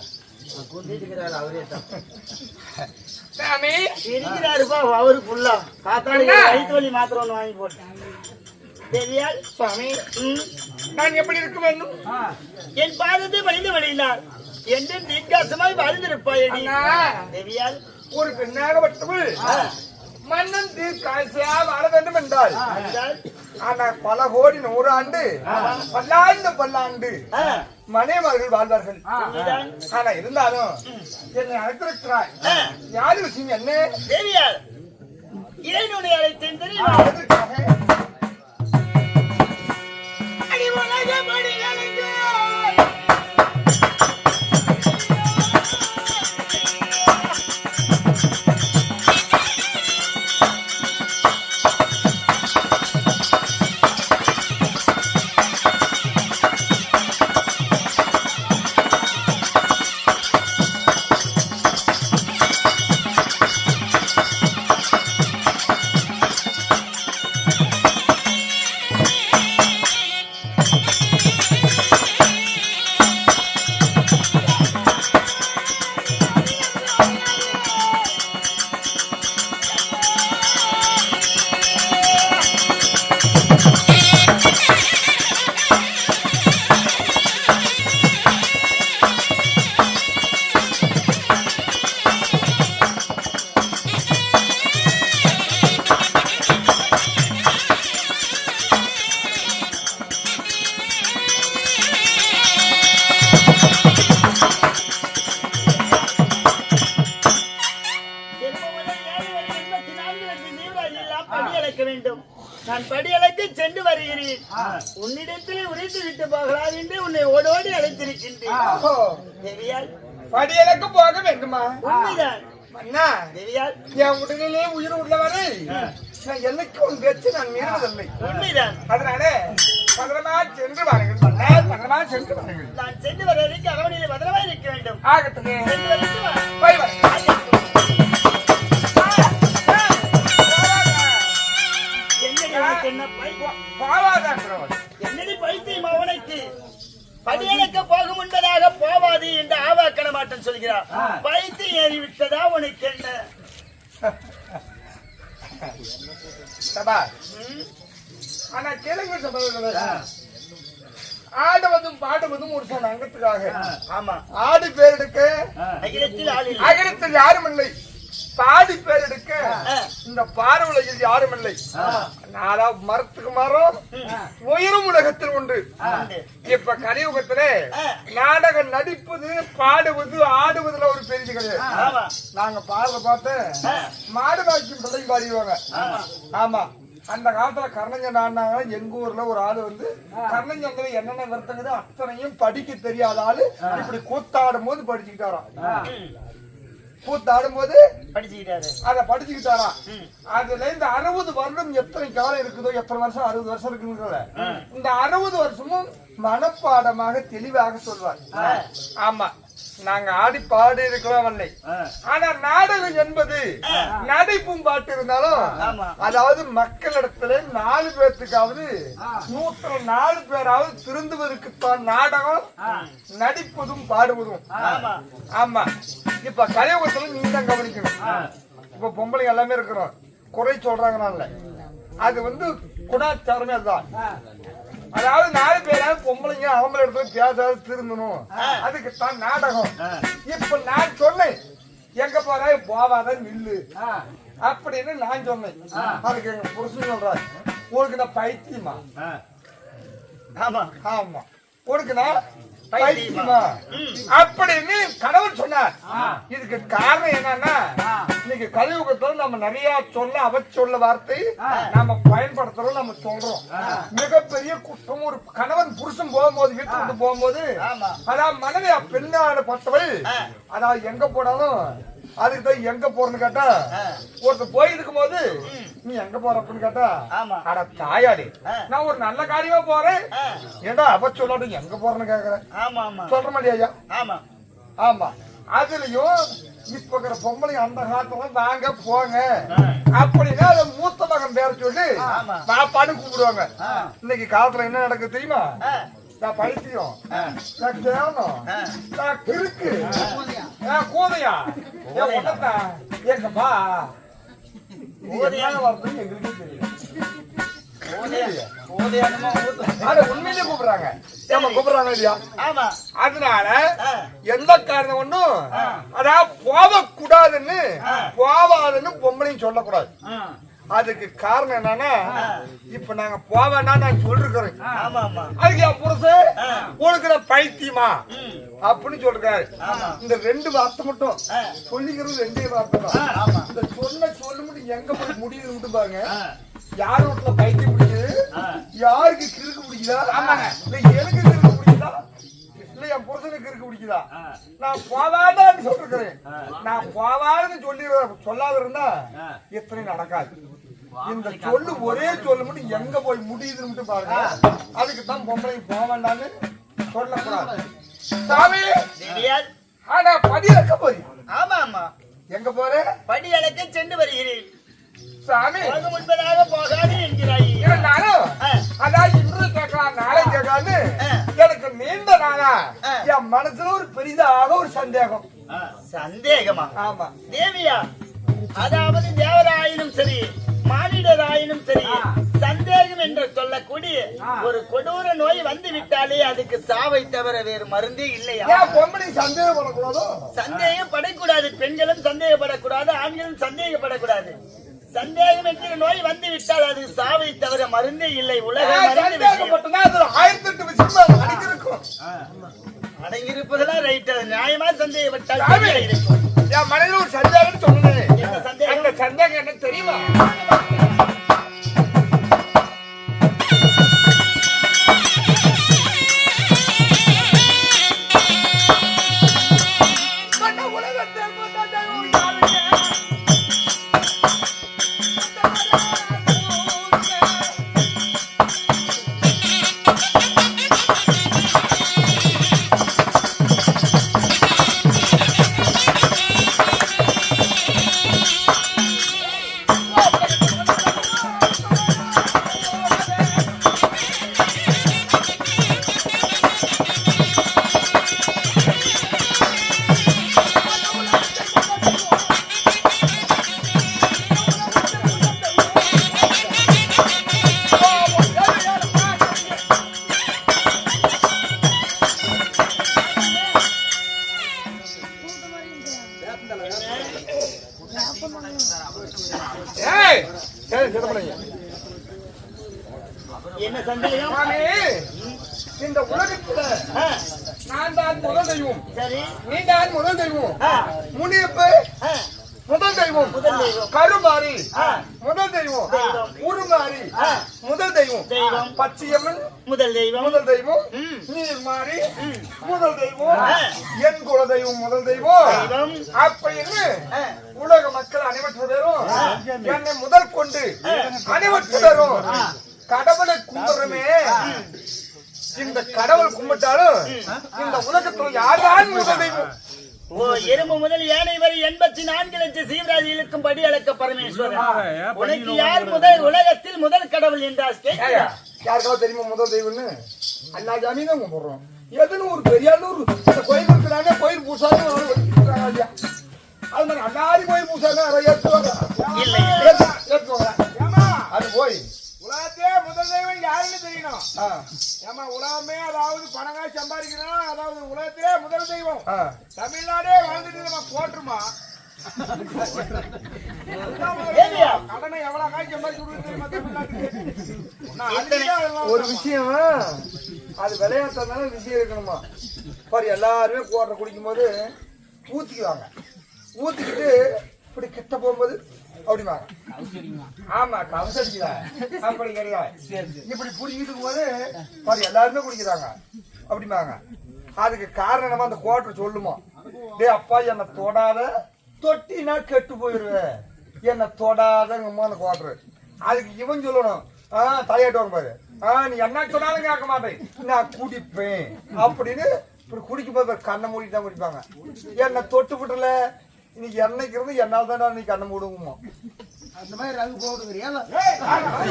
குந்திட்டு இருக்கிறாரு அவரே தான் இருக்கிறாருப்பா அவரு ஃபுல்லா காத்தாடி வயிற்று வலி மாத்திரம் ஒண்ணு வாங்கி போட்டேன் தேவியால் சாமி நான் எப்படி இருக்க வேண்டும் என் பாதத்தை வழிந்து வழிந்தார் என்று தீர்க்காசமாய் வாழ்ந்திருப்பாய் தேவியால் ஒரு பெண்ணாகப்பட்டவள் மன்னன் தீர்க்காசியா வாழ வேண்டும் என்றால் ஆனால் பல கோடி 100 ஆண்டு பல்லாண்டு மனைவர்கள் வாழ்வார்கள். ஆனா இருந்தாலும் என்னை அழைத்திருக்கிறாய். யாரு விஷயம் என்ன? தேவியால் ஏன் உன்னை அழைத்தேன் தெரியுமா? வேண்டும். நான் படியளக்கு சென்று வருகிறேன். உன்னிடத்தில் உரைத்து விட்டு போகலாம் என்று உன்னை ஓடோடி அழைத்திருக்கின்றேன். தேவியால் படியலுக்கு போக வேண்டுமா? உண்மைதான் அண்ணா, தேவியால். என் உடலிலே உயிர் உள்ளவரை நான் என்னைக்கு உன் பேச்சு நான் மீறுவதில்லை. உண்மைதான். அதனால பத்திரமா சென்று வாருங்கள் சொன்னால் பத்திரமா சென்று வாருங்கள். நான் சென்று வர வரைக்கும் அரவணையில பத்திரமா இருக்க வேண்டும். ஆகட்டுங்க. சென்று வரட்டுமா? போய் வா. என்னடி உனக்கு என்ன பை? போவாதான் bro. என்னடி பைத்தியம் அவனுக்கு? படியளக்க போக முன்பதாக போவாது என்று ஆவாக்கண மாட்டேன் சொல்கிறார். பைத்தியம் ஏறி விட்டதா உனக்கு என்ன? சபா. ஆனா கேளுங்க சபா. ஆடுவதும் பாடுவதும் ஒரு சொன்ன அங்கத்துக்காக. ஆமா. ஆடு பேர் எடுக்க அகிலத்தில் ஆள் இல்லை. அகிலத்தில் யாரும் இல்லை. பாடி பேர் எடுக்க இந்த பார்வலையில் யாரும் இல்லை. நாளா மரத்துக்கு மரம் உயிரும் உலகத்தில் உண்டு. இப்ப கலியுகத்திலே நாடகம் நடிப்பது பாடுவது ஆடுவதுல ஒரு பெரிய கிடையாது. நாங்க பாடுற பார்த்து மாடு வாக்கி பிள்ளை பாடிடுவாங்க. ஆமா, அந்த காலத்துல கர்ணஞ்சன் ஆடினாங்க. எங்க ஊர்ல ஒரு ஆளு வந்து கர்ணஞ்சந்திர என்னென்ன வருத்தங்குது அத்தனையும் படிக்க தெரியாத ஆளு இப்படி கூத்தாடும் போது படிச்சுக்கிட்டாராம். கூத்தாடும் போது படிச்சுக்கிட்டாரு. அத படிச்சுக்கிட்டாராம். அதுல இந்த 60 வருடம் எத்தனை காலம் இருக்குதோ, எத்தனை வருஷம் 60 வருஷம் இருக்குன்னு இந்த 60 வருஷமும் மனப்பாடமாக தெளிவாக சொல்வார். ஆமா, நாங்க ஆடி பாடி இருக்கலாம் இல்லை. ஆனா நாடகம் என்பது நடிப்பும் பாட்டு இருந்தாலும், அதாவது மக்களிடத்துல 4 பேர்த்துக்காவது 104 பேராவது திருந்துவதற்குத்தான் நாடகம் நடிப்பதும் பாடுவதும். ஆமா, இப்ப கலியுகத்துல நீ தான் கவனிக்கணும். இப்ப பொம்பளை எல்லாமே இருக்கிறோம், குறை சொல்றாங்கனால அது வந்து குணாச்சாரமே அதுதான். அதாவது 4 பேராவது பொம்பளைங்க அவங்கள இடத்துல பேசாத திருந்தணும், அதுக்கு தான் நாடகம். இப்ப நான் சொன்னேன், எங்க போற போவாத நில்லு அப்படின்னு நான் சொன்னேன். அதுக்கு எங்க புருஷன் சொல்றாரு, உங்களுக்கு நான் பைத்தியமா? ஆமா ஆமா, உனக்கு நான் பைத்தியமா அப்படின்னு கணவன் சொன்னார். இதுக்கு காரணம் என்னன்னா, இன்னைக்கு கலியுகத்துல நம்ம நிறைய சொல்ல அவச்சொல்ல வார்த்தை நம்ம பயன்படுத்துறோம், நம்ம சொல்றோம். மிகப்பெரிய குற்றம். ஒரு கணவன் புருஷன் போகும்போது, வீட்டு விட்டு போகும்போது, அதாவது மனைவி பெண்ணான பட்டவள், அதாவது எங்க போனாலும் அதுக்கு தான் எங்க போறன்னு கேட்டா, ஒருத்தர் போயிருக்கும் போது நீ எங்க போற அப்படின்னு கேட்டா, அட தாயாடி நான் ஒரு நல்ல காரியமா போறேன், ஏண்டா அவ சொல்லாட்டு எங்க போறேன்னு கேக்குறேன். சொல்ற மாதிரியா? ஆமா ஆமா. அதுலயும் இப்ப இருக்கிற பொம்பளை அந்த காலத்துல வாங்க போங்க அப்படின்னா அதை மூத்த மகன் பேர சொல்லி பாப்பான்னு கூப்பிடுவாங்க. இன்னைக்கு காலத்துல என்ன நடக்குது தெரியுமா? நான் பைத்தியம், நான் கேவனம், நான் கிறுக்கு, நான் கூதையா, என் உடத்தா எங்கப்பா எங்களுக்கே தெரியும். உண்மையிலே கூப்பிடுறாங்க, கூப்பிடுறாங்க இல்லையா? அதனால எந்த காரணம் ஒண்ணும் அதாவது போகக்கூடாதுன்னு போவாதுன்னு பொம்பளையும் சொல்லக்கூடாது. அதுக்கு காரணம் என்னன்னா, இப்ப நாங்க போவேன்னா நான் சொல்லிருக்கிறேன். அதுக்கு என் புருஷன் உனக்கு நான் பைத்தியமா அப்படின்னு சொல்றாரு. இந்த 2 வார்த்தை மட்டும் சொல்லிக்கிறது 2 வார்த்தை தான். இந்த சொல்ல மட்டும் எங்க போய் முடியுதுன்னு பாருங்க. யார் வீட்டுல பைத்தியம் பிடிக்குது, யாருக்கு கிறுக்கு பிடிக்குதா, இல்ல எனக்கு கிறுக்கு பிடிக்குதா, இல்ல என் புருஷனுக்கு கிறுக்கு பிடிக்குதா? நான் போவாதான்னு சொல்லிருக்கிறேன். நான் போவாதுன்னு சொல்லாத இருந்தா எத்தனை நடக்காது. இந்த சொல்லு ஒரே சொல்லு மட்டும் எங்க போய் முடியுதுன்னு பாருங்க. அதுக்கு தான் பொம்பளை போவேண்டான்னு சொல்லக்கூடாது. சாமி, ஆனா படி அளக்க போய். ஆமா ஆமா. எங்க போற? படி அளக்க சென்று வருகிறேன். சாமி, முன்பதாக போகாது என்கிறாய். இருந்தாலும் அதான் இன்று கேட்கலாம் நாளை கேட்காது. எனக்கு நீண்ட நாளா என் மனசுல ஒரு பெரிதாக ஒரு சந்தேகம். சந்தேகமா? ஆமா தேவியா, அதாவது தேவராயினும் சரி மானிடராயினும் சரி, சந்தேகம் என்று சொல்லக்கூடிய ஒரு கொடூர நோய் வந்து விட்டாலே அதுக்கு சாவை தவிர வேறு மருந்தே இல்லையா? பொம்பளை சந்தேகப்படக்கூடாதோ? சந்தேகப்படக்கூடாது. பெண்களும் சந்தேகப்படக்கூடாது, ஆண்களும் சந்தேகப்படக்கூடாது. சந்தேகம் என்கிற நோய் வந்து விட்டால் அது சாவை தவிர மருந்தே இல்லை. உலகம் அடங்கியிருப்பதெல்லாம் ரைட். அது நியாயமா சந்தேகப்பட்டால் இருக்கும். என் மனைவி ஒரு சந்தேகம் சொன்னேன். என்ன சந்தேகம்? அந்த சந்தேகம் என்ன தெரியுமா? ஏய் சரி சிதம்பரம் என்ன சந்தேகம்? சுவாமி, இந்த உலகத்துல நான் தான் முதல் தெய்வம், சரி. நீ தான் முதல் தெய்வம், முனியப்பு ஆ, முதல் தெய்வம், முதல் தெய்வம். கருமாரி ஆ, முதல் தெய்வம், தெய்வம். உருமாரி ஆ, முதல் தெய்வம், தெய்வம். பச்சையம்மன் முதல் தெய்வம். முதல் தெய்வம், ம். நீர்மாரி முதல் தெய்வம், ஆ. என் குல தெய்வம் முதல் தெய்வம் தெய்வம். அப்படின்னு உலக மக்கள் அனைவற்று பேரும் என்னை முதல் கொண்டு அனைவற்று பேரும் கடவுளை கும்பிடுறமே. இந்த கடவுள் கும்பிட்டாலும் இந்த உலகத்துல யார்தான் முதல் தெய்வம்? ஓ, எறும்பு முதல் யானை வரை 84 லட்சம் சீவராஜிகளுக்கும் படி அளக்க பரமேஸ்வரன். உனக்கு யார் முதல் உலகத்தில் முதல் கடவுள் என்றால் ஏய்யா, யாருக்காவது தெரியுமா முதல் தெய்வம்னு? அல்லா ஜாமி தான் கும்பிடுறோம். எதுன்னு ஒரு பெரியார் இந்த கோயில் இருக்கிறாங்க, கோயில் பூசாங்க ஐயா. அது மாதிரி அல்லாரி கோயில் பூசாங்க ஏற்றுவாங்க. இல்லை. ஏற்றுவாங்க. அது போய் உலகத்தே முதல் தெய்வம் யாருன்னு தெரியணும். ஏமா உலகமே அதாவது பணங்காய் சம்பாதிக்கணும், அதாவது உலகத்திலே முதல் தெய்வம் தமிழ்நாடே வாழ்ந்துட்டு நம்ம போட்டுருமா? கடனை எவ்வளவு காய் சம்பாதிச்சு தெரியுமா தமிழ்நாட்டுக்கு? ஒரு விஷயம் அது விளையாட்டுறதுனால விஷயம் இருக்கணுமா பாரு. எல்லாருமே கோட்டை குடிக்கும் போது ஊத்திக்குவாங்க. ஊத்திக்கிட்டு இப்படி கிட்ட போகும்போது அப்படிவாங்க. ஆமா, கவசடிக்கல அப்படி கிடையாது. இப்படி புடிக்கிட்டு போது பாரு எல்லாருமே குடிக்கிறாங்க அப்படிமாங்க. அதுக்கு காரணமா அந்த கோட்டை சொல்லுமா, டே அப்பா என்னை தொடாத, தொட்டினா கெட்டு போயிடுவேன், என்னை தொடாதங்கம்மா அந்த கோட்டரு. அதுக்கு இவன் சொல்லணும், தலையாட்டுவாங்க பாரு, நீ என்ன சொன்னாலும் கேட்க மாட்டேன், நான் குடிப்பேன் அப்படின்னு. இப்படி குடிக்கும் போது கண்ணை மூடிட்டு தான் குடிப்பாங்க. என்னை தொட்டு விட்டுல இன்னைக்கு என்னைக்கு இருந்து என்னால் தான் நீ கண்ணை மூடுவோமா. அந்த மாதிரி ரகு போடுங்கிறியா?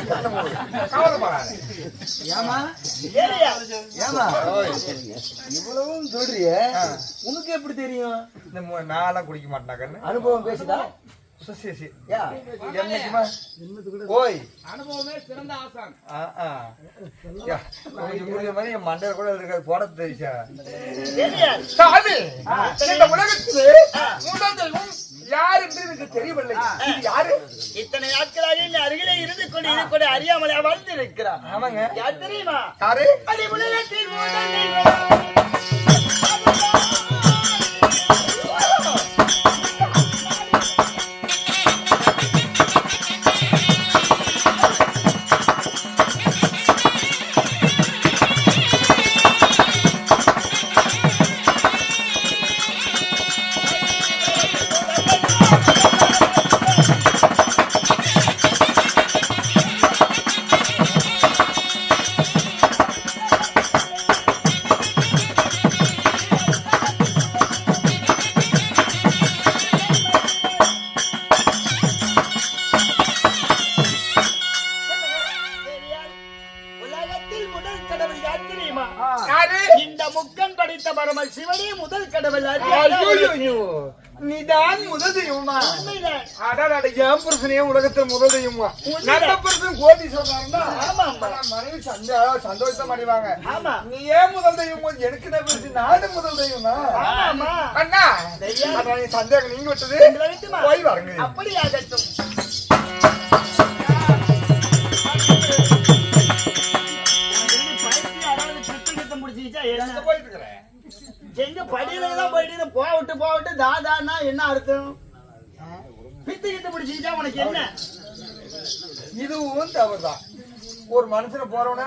கண்ணை மூடு, கவலைப்படாது. ஏமா ஏமா இவ்வளவும் சொல்றிய, உனக்கு எப்படி தெரியும்? இந்த நான்லாம் குடிக்க மாட்டேன் கண்ணு. அனுபவம் பேசுதா? சுசி யா என்னைக்குமா ஓய் அனுபவமே சிறந்த ஆசான். மாதிரி என் மண்டையில கூட இருக்காது, போட தெரிச்சா. தெரியாது. சாமி, இந்த உலகத்திலே முதல் தெய்வம் யார் என்று எனக்கு தெரியவில்லை. இது யாரு? இத்தனை நாட்களாக இந்த அருகிலே இருந்து கொண்டு அறியாமலே வாழ்ந்து இருக்கிறார். ஆமாங்க. யார் தெரியுமா? யாரு? அடி உலகத்தில் முதல் தெய்வம். சிவனே முதல் கடவுள். நீதான் முதல் தெய்வமா? என் புருஷனே உலகத்தில் முதல் தெய்வமா? நல்ல புருஷன் கோடி சொல்றாருன்னா மனைவி சந்தோஷம் அடைவாங்க. நீ ஏன் முதல் தெய்வம்? எனக்கு என்ன புரிஞ்சு, நானும் முதல் தெய்வம்னா அண்ணா சந்தேகம் நீங்க விட்டது போய் வாருங்க. அப்படி ஆகட்டும். போயிட்டு இருக்கிறேன். எங்க படியில தான் போயிட்டு போவிட்டு தாதான்னா என்ன அர்த்தம்? பித்து கிட்ட பிடிச்சிக்கிட்டா உனக்கு என்ன? இதுவும் தவறுதான். ஒரு மனுஷனை போறவன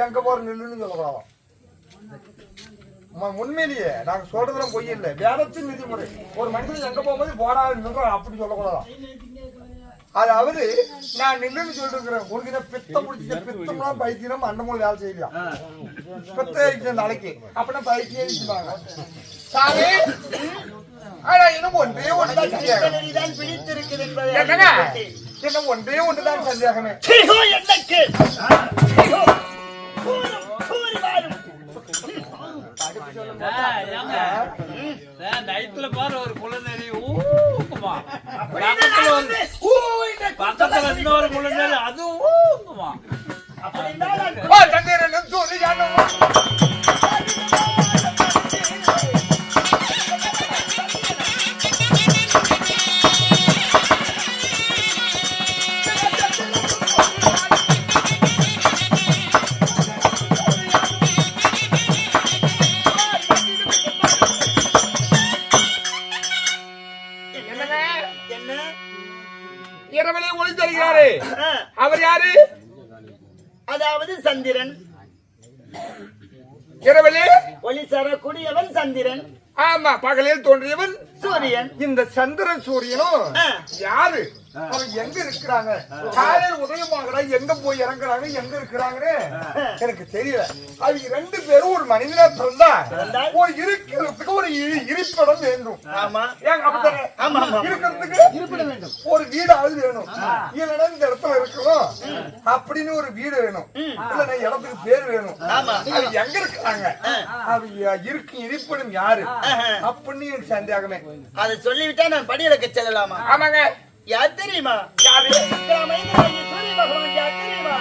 எங்க போற நில்லுன்னு சொல்லக்கூடாது. உண்மையிலேயே நாங்க சொல்றதுல பொய் இல்லை, வேதத்தின் விதிமுறை. ஒரு மனுஷன் எங்க போகும்போது போடாது அப்படி சொல்லக்கூடாதான். அதாவது நான் நில்லுன்னு சொல்லிட்டு இருக்கிறேன். உனக்கு பித்த பிடிச்ச பித்தம்லாம் பைத்தியம் அந்த மூலம் வேலை செய்யலையா? பித்த அடிக்கிற நாளைக்கு அப்படின்னா பைத்தியம் அடிச்சுப்பாங்க. சாமி, ஆனா இன்னும் ஒன்றே ஒன்றுதான் சந்தேகம். பிடித்திருக்குது இன்னும் ஒன்றே ஒன்றுதான் சந்தேகமே. நைட்ல பாரு ஒரு குழந்தை ஊக்குமா, பக்கத்துல இன்னொரு குழந்தை அதுவும் ஊக்குமா. என்னங்க என்ன இரவிலே ஒளி தருகிறாரு அவர் யாரு? அதாவது சந்திரன். இரவிலே ஒளி தரக்கூடியவன் சந்திரன். ஆமா, பகலில் தோன்றியவன் சூரியன். இந்த சந்திரன் சூரியனும் யாரு? அவங்க எங்க இருக்கிறாங்க? காலையில் உதயமாகற எங்க போய் இறங்குறாங்க, எங்க இருக்கிறாங்கன்னு எனக்கு தெரியல. அவங்க ரெண்டு பேரும் ஒரு மனிதனா பிறந்தா ஒரு இருக்கிறதுக்கு ஒரு இருப்பிடம் வேண்டும். ஆமா, ஏங்க அப்படித்தானே? ஆமா, இருக்கிறதுக்கு இருப்பிடம் வேண்டும், ஒரு வீடாவது வேணும். இல்லைன்னா இந்த இடத்துல இருக்கணும் அப்படின்னு ஒரு வீடு வேணும், இல்லைன்னா இடத்துக்கு பேர் வேணும். அவங்க எங்க இருக்கிறாங்க, அவங்க இருக்கு இருப்பிடம் யாரு அப்படின்னு எனக்கு சந்தேகமே. அதை சொல்லிவிட்டா நான் படியிலக்க செல்லலாமா? ஆமாங்க. யார் தெரியுமா? யாரு? சூரிய பகவான் யார் தெரியுமா?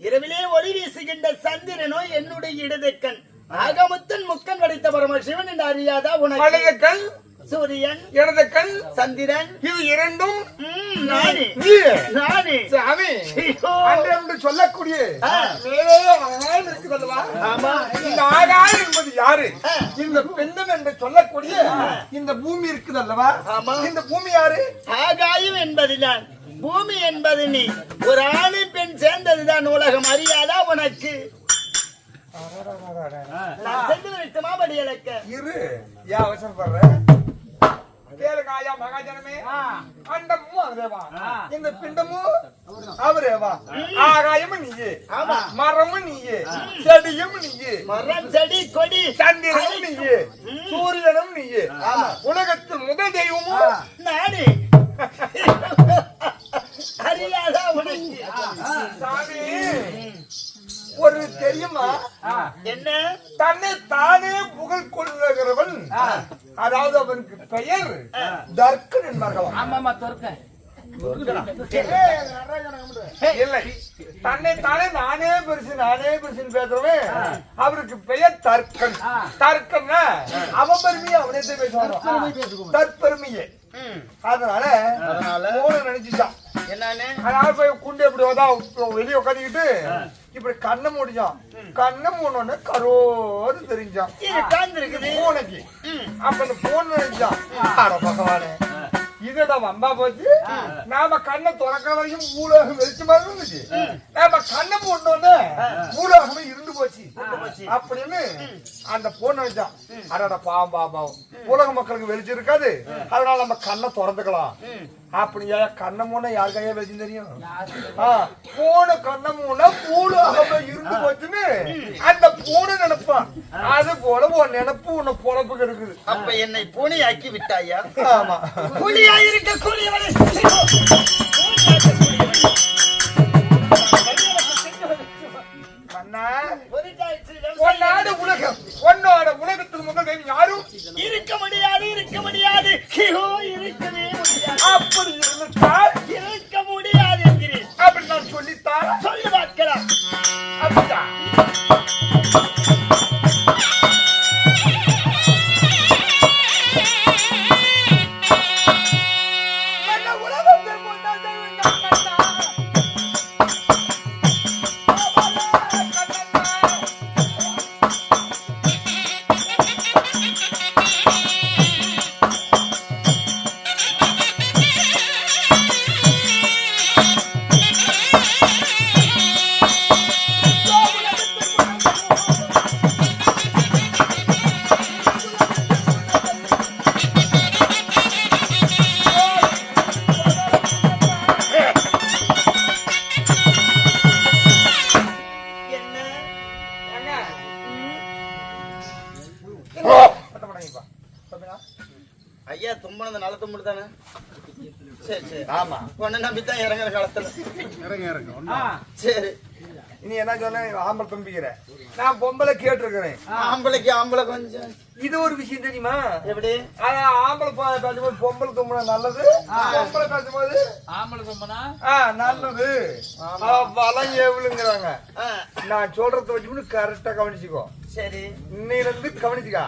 இரவிலே ஒளி வீசுகின்ற சந்திரனோ என்னுடைய இடதுக்கண். ஆகமத்தின் முக்கன் வடித்த பரமசிவன் என்று அறியாதா உனக்கு? சூரியன், இடதுக்கண் சந்திரன், இது இரண்டும் நானே சாமி என்று சொல்லக்கூடிய இருக்குதல்லவா? இந்த ஆகாயம் என்பது யாரு? இந்த பெண்டம் என்று சொல்லக்கூடிய இந்த பூமி இருக்குதல்லவா? இந்த பூமி யாரு? ஆகாயம் என்பது நான், பூமி என்பது நீ. ஒரு ஆணு பெண் சேர்ந்ததுதான் உலகம், அறியாதா உனக்கு? நான் சென்று வைக்குமா படி இலக்க இரு. ஏன் அவசரப்படுற? கேளுகாயா மகாஜனமே, அண்டமும் அவரேவா, இந்த பிண்டமும் அவரேவா. ஆகாயமும் நீயே, மரமும் நீயே, செடியும் நீயே, மரம் செடி கொடி சந்திரனும் நீயே, சூரியனும் நீயே, உலகத்தில் முதல் தெய்வமும் நானே. அறியாதா உனக்கு? சாமி ஒரு தெரியுமா என்ன? தன்னை தானே புகழ் கொள்ளுகிறவன், அதாவது அவனுக்கு பெயர் தர்க்கன் என்பார்களாம். ஆமாமா, தர்க்கன் இல்லை, தன்னை தானே நானே பெருசு பேசுறவன் அவருக்கு பெயர் தர்க்கன். தர்க்கன்னா அவன் பெருமையை அவனே பேசுவான், தற்பெருமையே. அதனால நினைச்சுட்டான் என்னன்னு, அதனால போய் குண்டு எப்படி வெளியே உட்காந்துக்கிட்டு இப்படி கண்ணை முடிஞ்சான். கண்ணை மூணு கரோடு தெரிஞ்சான் பூனைக்கு. அப்ப இந்த பூனை நினைச்சான், பகவானே இதோட வம்பா போச்சு, நாம கண்ணை திறக்கிற வரைக்கும் பூலோகம் வெளிச்ச மாதிரி இருந்துச்சு, நாம கண்ணை மூடனோன்னு பூலோகமே இருந்து போச்சு அப்படின்னு அந்த பொண்ணு நினைச்சான். அதோட பாவம் உலக மக்களுக்கு வெளிச்சம் இருக்காது, அதனால நம்ம கண்ணை திறந்துக்கலாம் அப்படியா. கண்ணை மூண யாரு கையா வெளிச்சம் தெரியும்? பூனை கண்ணை மூண பூலோகமே இருந்து போச்சுன்னு அந்த பூனை நினைப்பான். அது போல உன் நினைப்பு உன்னை பொழப்புக்கு இருக்குது. அப்ப என்னை பூனையாக்கி விட்டாயா? ஆமா, இருக்க கூடியவனை உலகம் உன்னோட உலகத்துக்கு முதல் யாரும் இருக்க முடியாது, இருக்கவே முடியாது. அப்படி இருந்தால் இருக்க முடியாது என்கிறேன். அப்படி நான் சொல்லித்தான் சொல்லி பார்க்கலாம். அப்படியா? ஐயா தும்பனது நல்ல தும்பு தானே? சரி சரி, ஆமா, உன்னை நம்பித்தான் இறங்குற காலத்துல. சரி, நீ என்ன சொன்ன ஆம்பளை தம்பிக்கிற நான் பொம்பளை கேட்டிருக்கிறேன் ஆம்பளைக்கு ஆம்பளை கொஞ்சம் இது ஒரு விஷயம் தெரியுமா எப்படி ஆம்பளை பேசும்போது பொம்பளை தும்புனா நல்லது பொம்பளை பேசும்போது ஆம்பளை தும்பனா நல்லது வளம் எவ்வளவுங்கிறாங்க நான் சொல்றத வச்சு கரெக்டா கவனிச்சுக்கோ சரி இன்னையில இருந்து கவனிச்சுக்கா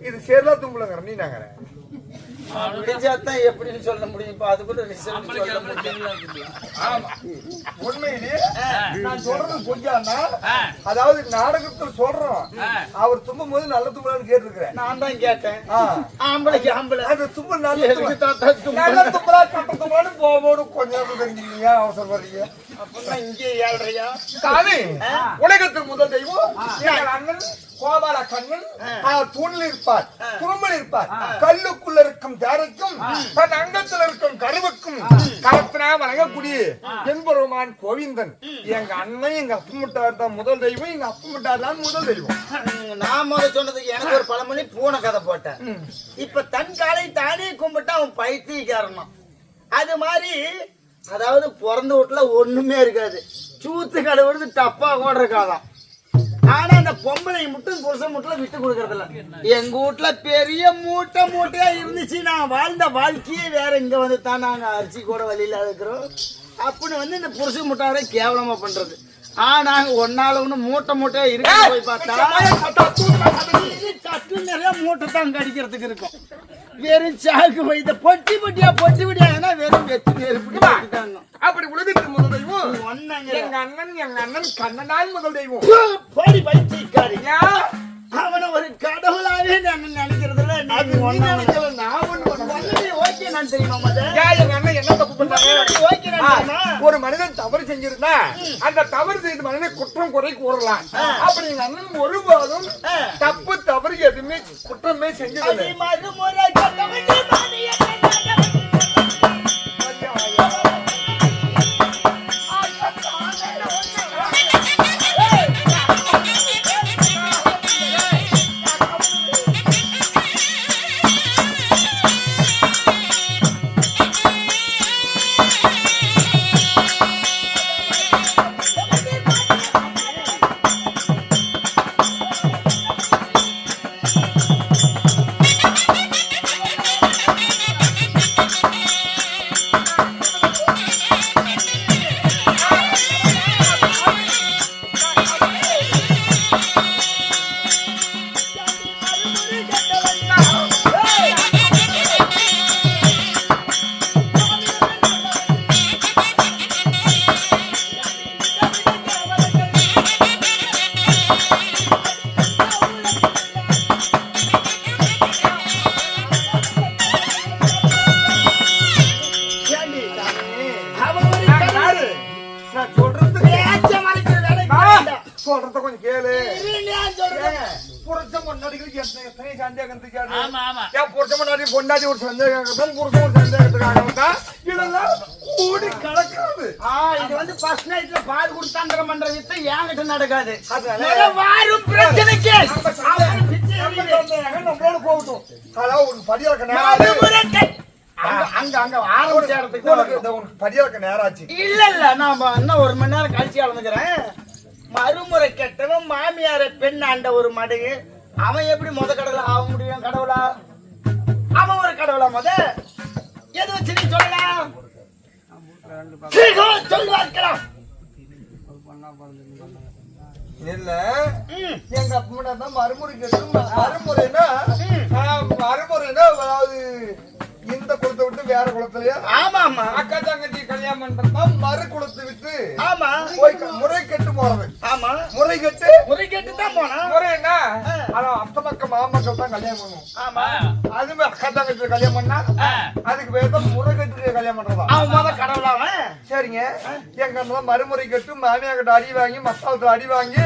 இது சேர்லா தும்புலங்கிற நீ நாங்கிற முடிஞ்சாதான் எப்படின்னு சொல்ல முடியும் இப்ப அது கூட ரிசல்ட் சொல்ல முடியும் ஆமா உண்மையிலேயே நான் சொல்றது பொய்யானா அதாவது நாடகத்துல சொல்றோம் அவர் தும்பும் போது நல்ல தும்பலான்னு கேட்டிருக்கிறேன் நான் தான் கேட்டேன் ஆம்பளைக்கு ஆம்பளை அந்த தும்பல் நல்ல தும்பலா கட்ட தும்பலான்னு போவோடு கொஞ்சம் தெரிஞ்சுக்கீங்க அவசரம் வர்றீங்க அப்படின்னா இங்கே ஏழ்றையா சாமி உலகத்தில் முதல் தெய்வம் எங்கள் அண்ணன் கோபால கண்ணன் தூணில் இருப்பார் குறும்பல் இருப்பார் கல்லுக்குள்ள இருக்கும் தேரைக்கும் தன் அங்கத்தில் இருக்கும் கருவுக்கும் கலத்தினா வணங்கக்கூடிய என்பெருமான் கோவிந்தன் எங்க அண்ணன் எங்க அப்பமுட்டார் தான் முதல் தெய்வம் எங்க அப்பமுட்டார் தான் முதல் தெய்வம் நான் முதல் சொன்னதுக்கு எனக்கு ஒரு பழமொழி பூனை கதை போட்டேன் இப்ப தன் காலை தானே கும்பிட்டு அவன் பைத்தியக்காரனும் அது மாதிரி அதாவது பிறந்த வீட்டுல ஒண்ணுமே இருக்காது சூத்து கடவுடுது டப்பா கூட இருக்காதான் ஆனா அந்த பொம்பளை மட்டும் புருஷன் மட்டும் விட்டு கொடுக்கறது இல்ல எங்க வீட்டுல பெரிய மூட்டையா இருந்துச்சு நான் வாழ்ந்த வாழ்க்கையே வேற இங்க வந்து தான் நாங்க அரிசி கூட வழியில இருக்கிறோம் அப்படின்னு வந்து இந்த புருஷன் முட்டாரை கேவலமா பண்றது நாங்க ஒன்னால ஒண்ணு மூட்டையா இருக்கு போய் பார்த்தா கட்டு நிறைய மூட்டை தான் கடிக்கிறதுக்கு இருக்கும் வெறும் சாக்கு வைத்த பொட்டி பொட்டியா வெறும் வெச்சு நெருப்பிட்டாங்க அப்படி உலகத்தில் முதல் தெய்வம் எங்க அண்ணன் கண்ணனால் முதல் தெய்வம் போடி பைத்தியக்காரிங்க அவனை ஒரு கடவுளாவே நான் நினைக்கிறதுல நான் தெரியுமா எங்க அண்ணன் என்ன தப்பு பண்ணாங்க ஒரு மனிதன் தவறு செஞ்சிருந்தா அந்த தவறு செய்த மனிதனை குற்றம் குறை கூறலாம் அப்படி எங்க அண்ணன் ஒருபோதும் தப்பு தவறு எதுவுமே குற்றமே செஞ்சது சொல்றத கொஞ்சம் கேளு புருஷன் பொண்டாட்டிகளுக்கு எத்தனை சந்தேகம் புருஷன் பொண்டாட்டி ஒரு சந்தேகம் புருஷன் ஒரு சந்தேகத்துக்காக இதெல்லாம் கூடி கலக்காது இது வந்து ஃபர்ஸ்ட் நைட்ல பால் குடுத்தாங்கற பண்ற வித்து ஏங்கிட்ட நடக்காது வாரும் பிரச்சனைக்கு நம்மளோட போகட்டும் அதாவது ஒரு படியாக்க நேரம் அங்க ஆரம்பிச்ச இடத்துக்கு படியாக்க நேரம் ஆச்சு இல்ல நான் இன்னும் 1 மணி நேரம் கழிச்சு அளந்துக்கிறேன் மறுமுறை கெட்டவன் மாமியார பெண் ஆண்ட ஒரு மடங்கு அவன் எப்படி முத கடவுளா ஆக முடியும் கடவுளா அவன் ஒரு கடவுளா முத எது வச்சு நீ சொல்லலாம் சொல்லுவாக்கலாம் இல்ல எங்க அப்பா தான் மறுமுறை கேட்டும் மறுமுறைனா அதாவது இந்த குளத்தை விட்டு வேற குளத்துலயா ஆமா ஆமா அக்கா தங்கச்சி கல்யாணம் பண்றதா மறு குளத்தை விட்டு ஆமா முறை கெட்டு போறது ஆமா முறை கெட்டு தான் போனா முறைன்னா அத்த பக்கம் மாமக்கள் தான் கல்யாணம் பண்ணுவோம் ஆமா அதுமே அக்கா தங்கச்சி கல்யாணம் பண்ணா அதுக்கு பேர் முறை கெட்டு கல்யாணம் பண்றதா அவன் முத கடவுளாவ சரிங்க எங்க அண்ணா மறுமுறை கட்டு மாமியா கிட்ட அடி வாங்கி மசாலத்துல அடி வாங்கி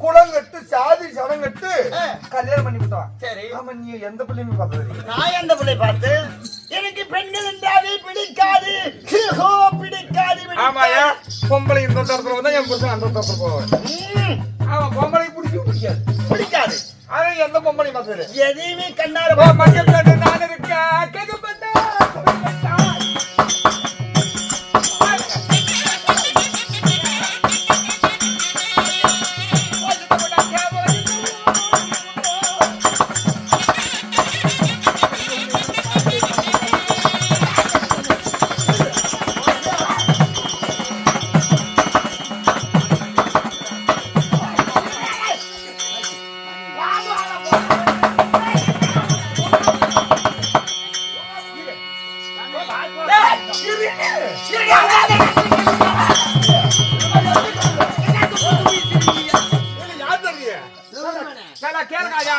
குளம் கட்டு சாதி சடம் கட்டு கல்யாணம் பண்ணி விட்டான் சரி ஆமா நீ எந்த பிள்ளையுமே பார்த்தது நான் எந்த பிள்ளை பார்த்து எனக்கு பெண்கள் என்றாவே பிடிக்காது பிடிக்காது ஆமாயா பொம்பளை இந்த தரத்துல வந்தா என் புருஷன் அந்த தரத்துல போவேன் ஆமா பொம்பளை பிடிக்காது ஆனா எந்த பொம்பளை பார்த்தது எதையுமே கண்ணார மக்கள் கேட்டு நான் இருக்கேன் கேட்கப்பட்டேன் நல்லா கேளுங்க ஐயா.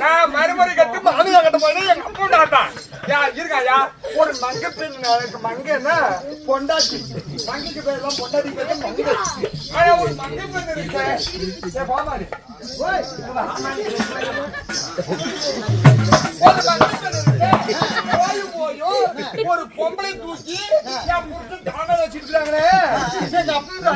நான் மறுமுறை கட்டு மாமியா கட்ட போய் எங்க அம்மாண்டான் இருக்காயா ஒரு மங்க பெண் மங்கன்னா பொண்டாட்டி மங்கிக்கு பேர்லாம் பொண்டாட்டி பேர் மங்க ஆனா ஒரு மங்க பெண் இருக்கு பாமாரி ஒரு பொம்பளை தூக்கி என் முட்டு தாங்க வச்சிருக்காங்களே எங்க அப்பா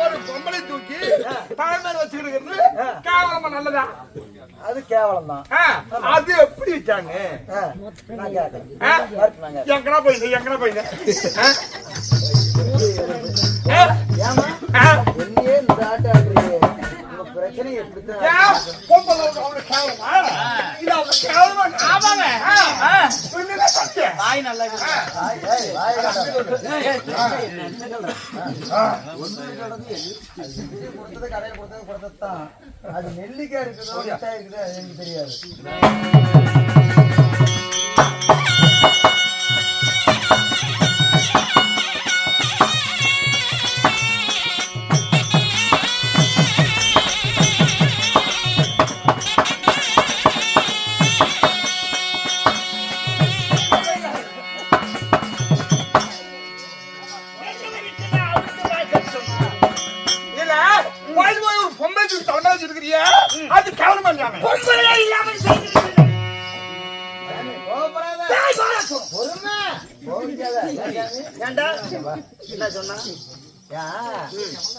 ஒரு பொம்பளை தூக்கி தாழ்மையில வச்சுக்கிறது கேவலமா நல்லதா? அது கேவலம் தான். அது எப்படி வச்சாங்க? எங்கடா போயிங்க என்னையே இந்த ஆட்ட ஆடுறீங்க. உங்க பிரச்சனை எப்படித்தான் பொம்பளை கேவலமா இது அவங்க கேவலமா ஆமாங்க வாய் நல்லா இருக்கு. அது நெல்லிக்காய் இருக்குதோ மிட்டாய் இருக்குதோ அது எனக்கு தெரியாது. அது கேவலமா இல்லாம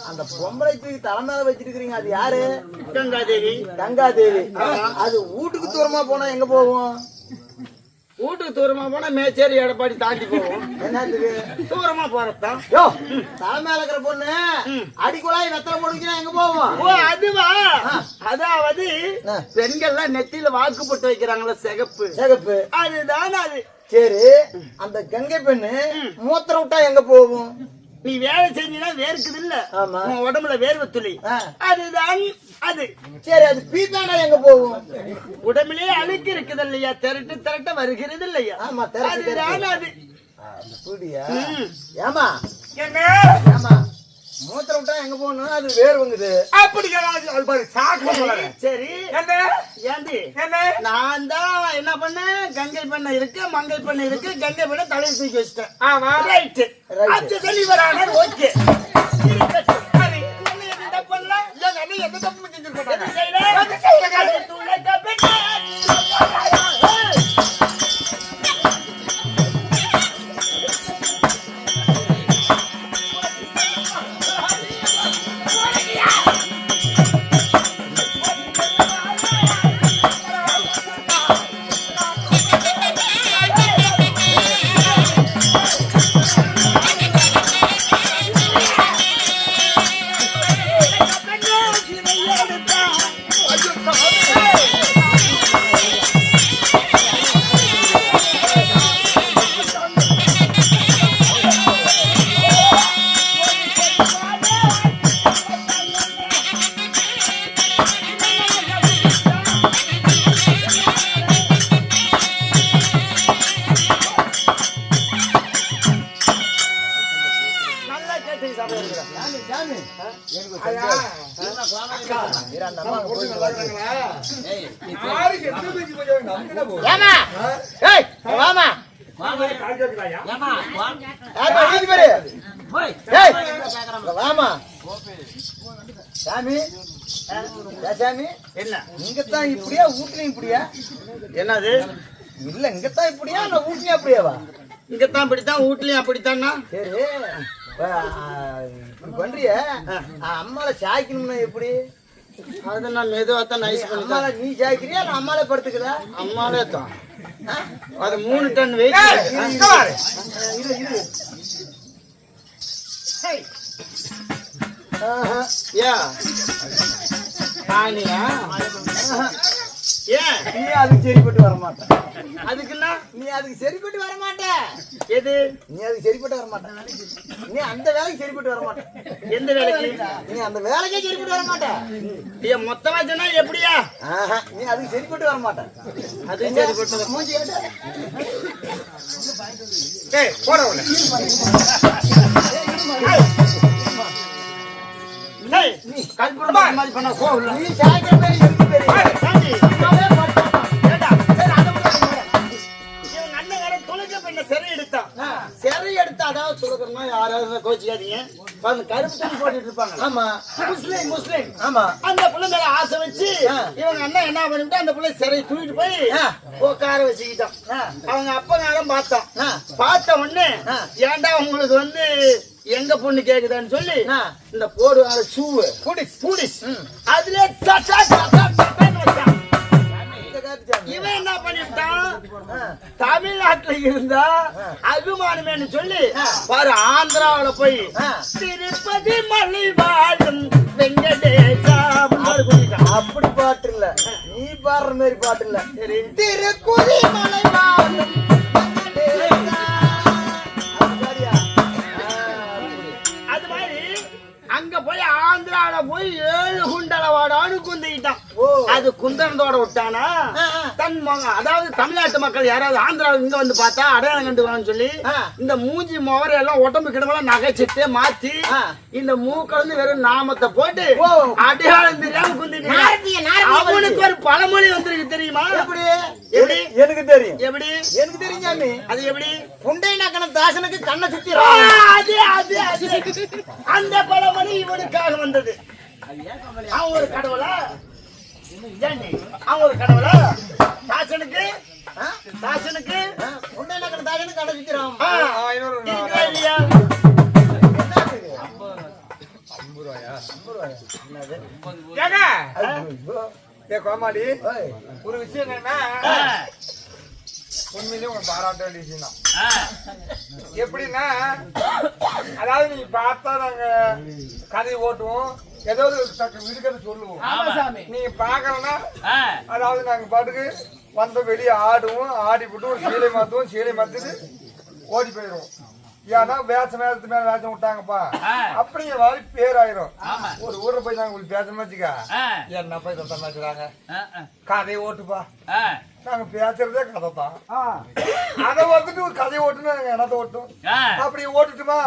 அந்த பொம்பளை தூக்கி தலைமையில வச்சிருக்கீங்க, அது யாரு? கங்காதேவி. கங்காதேவி. அது வீட்டுக்கு தூரமா போனா எங்க போகும்? வீட்டுக்கு தூரமா போனா மேச்சேரி எடப்பாடி தாண்டி போவோம். என்னத்துக்கு தூரமா போறதுதான். யோ, தலைமையில இருக்கிற பொண்ணு அடிக்குழாய் வெத்தலை போடுச்சுன்னா எங்க போவோம்? ஓ அதுவா? அதாவது பெண்கள்லாம் நெத்தியில வாக்கு போட்டு வைக்கிறாங்களா சிகப்பு சிகப்பு, அதுதான் அது. சரி, அந்த கங்கை பெண்ணு மூத்திரம் விட்டா எங்க போகும்? நீ வேலை செஞ்சினா வேர்க்குது இல்ல, ஆமா. உன் உடம்புல வேர்வை துளி, அதுதான் அது. சரி, அது பீத்தாண்டா எங்க போகும்? உடம்புலயே அழுக்கு இருக்குது இல்லையா, திரட்டு திரட்ட வருகிறது இல்லையா, ஆமா, திரட்டு அதுதான் அது. அப்படியா? ஏமா என்ன ஏமா மூத்திரம் விட்டா எங்க போகணும்? அது வேர்வுங்குது. அப்படி சரி என்ன ஏண்டி என்ன நான் தான் என்ன பண்ணேன், கங்கை பெண்ணை இருக்கு மங்கை பெண்ணை இருக்கு, கங்கை பெண்ணை தலையை தூக்கி வச்சிட்டேன். ஆமா ரைட் Right. அது சொல்லி வரானே. ஓகே என்ன பண்ணல, எந்த தப்பு செஞ்சிருக்கோம் என்ன செய்யல, துளைக்க பெண்ணே. இங்கத்தான் இப்படியா வீட்லயும் இப்படியா? என்னது இல்ல, இங்கத்தான் இப்படியா இல்ல வீட்லயும் அப்படியாவா? இங்கத்தான் இப்படித்தான் வீட்லயும் அப்படித்தானா? சரி, இப்படி பண்றிய அம்மால சாய்க்கணும்னா எப்படி? அது நான் மெதுவா தான் நைஸ் பண்ணிட்டேன். அம்மால நீ ஜாக்கிரியா இல்ல அம்மால படுத்துக்குதா? அம்மாலே தான். அது 3 டன் வெயிட். இங்க பாரு. இரு. ஹேய். யா. ஆனியா? ஏன் நீ அதுக்கு சரிப்பட்டு வர மாட்ட. அதுக்குன்னா நீ அதுக்கு சரிப்பட்டு வர மாட்ட. எது? நீ அதுக்கு சரிப்பட்டு வர மாட்ட. நீ அந்த வேலைக்கு சரிப்பட்டு வர மாட்ட. எந்த வேலைக்கு? நீ அந்த வேலைக்கே சரிப்பட்டு வர மாட்ட. ஏன் மொத்தமா சொன்னா எப்படியா? நீ அதுக்கு சரிப்பட்டு வர மாட்ட. அது சரிப்பட்டு மூஞ்சி ஏட்ட. டேய் போற உள்ள. டேய் நீ கல்புரம் மாதிரி பண்ண கோவல. நீ ஜாக்கிர மாதிரி இருக்கு தெரியும். சாந்தி அம்மாவே படுத்து. ஏடா சரி அத விட. இவன் அண்ணன் தொலைக்க பண்ண சரி எடுத்தான். சரி எடுத்து அதாவது சொல்லுறோம்னா யாராவது கோச்சிக்காதீங்க. அந்த கருப்பு துணி போட்டுட்டு இருப்பாங்க. ஆமா. முஸ்லிம். ஆமா. அந்த பிள்ளை மேல ஆசை வச்சு இவங்க அண்ணன் என்ன பண்ணிட்டு அந்த பிள்ளை சிறை தூக்கிட்டு போய் உட்கார வச்சுக்கிட்டான். அவங்க அப்பங்காரம் பார்த்தான். பார்த்த உடனே ஏன்டா உங்களுக்கு வந்து எங்க பொண்ணு கேக்குதான்னு சொல்லி இந்த போடுவாங்க ஷூவு பூடிஸ் அதுல இவன் என்ன பண்ணிட்டான் தமிழ்நாட்டுல இருந்தா அபிமானமேன்னு சொல்லி பாரு ஆந்திராவில போய் திருப்பதி மலை வாழும் வெங்கடேசா அப்படி பாட்டு இல்ல, நீ பாடுற மாதிரி பாட்டு இல்ல. சரி திருக்குறி மலை வாழும் வெங்கடேசா. அது பாடியா? அது மாதிரி அங்க போய் ஆந்திராவில போய் 7 குண்டலவாடான்னு குந்திக்கிட்டான். அது குந்தனத்தோட விட்டானா தன் அதாவது தமிழ்நாட்டு மக்கள் யாராவது ஆந்திராவில் இங்க வந்து பார்த்தா அடையாளம் கண்டுவான்னு சொல்லி இந்த மூஞ்சி முகரை எல்லாம் உடம்பு கிடமெல்லாம் நகைச்சிட்டு மாத்தி இந்த மூக்கலந்து வெறும் நாமத்தை போட்டு அடையாளம் தெரியாம குந்திட்டு அவனுக்கு ஒரு பழமொழி வந்திருக்கு தெரியுமா? எப்படி? எப்படி? எனக்கு தெரியும். எப்படி? எனக்கு தெரிஞ்சாமி அது எப்படி? புண்டை நக்கன தாசனுக்கு கண்ணை சுத்தி அந்த பழமொழி இவனுக்காக வந்தது. அவன் ஒரு கடவுளா? அவன் ஒரு கடவுளா? தாசனுக்கு புண்டை நக்கன தாசனுக்கு கண்ணை சுத்திரான். இருக்கா இல்லையா? ஏ கோமாளி ஒரு விஷயம் என்னன்னா உண்மையிலேயே உங்க பாராட்ட வேண்டிய விஷயம் தான். எப்படின்னா அதாவது நீ பார்த்தா நாங்க கதையை ஓட்டுவோம், ஏதோ விடுக்கதை சொல்லுவோம். நீங்க பாக்கலன்னா அதாவது நாங்க பாட்டுக்கு வந்த வெளியே ஆடுவோம், ஆடிவிட்டு ஒரு சீலை மாத்துவோம், சீலை மாத்திட்டு ஓடி போயிடுவோம். ஏன்னா வேஷம் வேஷத்து மேல வேஷம் விட்டாங்கப்பா அப்படிங்கிற மாதிரி பேராயிரும். ஒரு ஊர்ல போய் நாங்க உங்களுக்கு பேசணும் வச்சுக்கா என்ன போய் தந்தாச்சுறாங்க கதையை ஓட்டுப்பா, நாங்க பேசுறதே கதை தான். அதை வந்துட்டு ஒரு கதையை ஓட்டுன்னு நாங்க என்னத்தை ஓட்டும். அப்படி ஓட்டுட்டுமா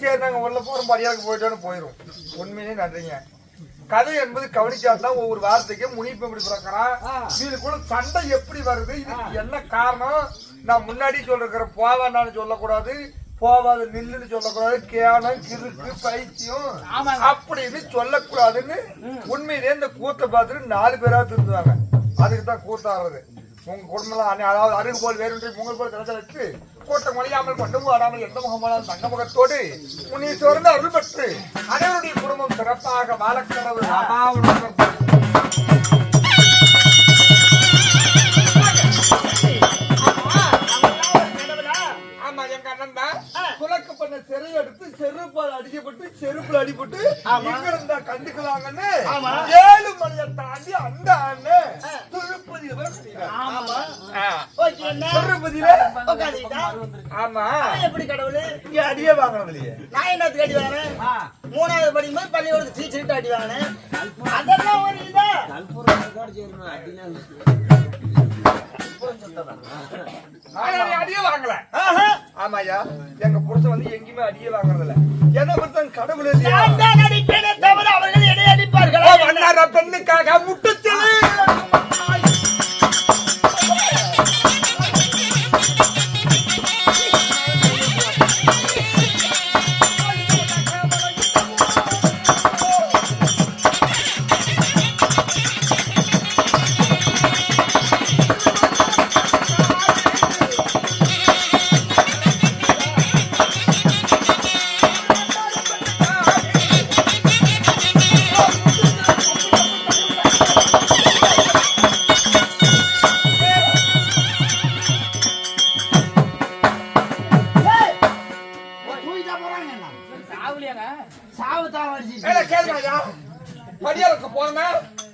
சரி நாங்க உள்ள போறோம் மரியாதைக்கு போயிட்டோன்னு போயிரும். உண்மையிலேயே நன்றிங்க. கதை என்பது கவனிக்காதான் ஒவ்வொரு வார்த்தைக்கும் முனிப்பு எப்படி பிறக்கிறான், இதுக்குள்ள சண்டை எப்படி வருது, இதுக்கு என்ன காரணம். நான் முன்னாடி சொல்லிருக்கிற போவான்னு சொல்லக்கூடாது, போவாது நில்லுன்னு சொல்லக்கூடாது, கேனம் கிறுக்கு பைத்தியம் அப்படின்னு சொல்லக்கூடாதுன்னு உண்மையிலே இந்த கூத்தை பார்த்துட்டு 4 பேரா திருந்துவாங்க. அதுக்கு தான் கூத்தாடுறது. உங்க குடும்பம் அதாவது அருகு போல் வேறு பொங்கல் போல் தினத்தை வச்சு கூட்டம் மொழியாமல் பண்டும் ஆடாமல் எந்த முகமானால் தங்க முகத்தோடு முன்னீஸ்வரன் அருள் பெற்று அனைவருடைய குடும்பம் சிறப்பாக வாழக்கடவுள் பண்ண சிறை எடுத்து செருப்பால் அடிக்கப்பட்டு செருப்புல அடிபட்டு இங்க இருந்தா கண்டுக்கலாங்கன்னு 7 மலையை தாண்டி அந்த அண்ணன் திருப்பதியில ஆமா எப்படி கடவுள் அடியே வாங்கணும் இல்லையே. நான் என்னத்துக்கு அடி வாங்கினேன்? 3வது படிக்கும்போது பள்ளியோட டீச்சர்கிட்ட அடி வாங்கினேன். அதெல்லாம் ஒரு இதா அடியே வாங்கல. ஆமாயா எங்க புருஷன் வந்து எங்கேயுமே அடியே வாங்குறது இல்ல. என்ன பொறுத்த கடவுள் அடிப்பேனே தவிர அவர்கள் என்னை அடிப்பார்கள். பெண்ணுக்காக முட்டுச்சலே போறாங்க என்ன சாவுலியாங்க சாவு தாளம் அடிச்சு ஏடா கேளுங்க ஐயா படியாளுக்கு போறேன்னா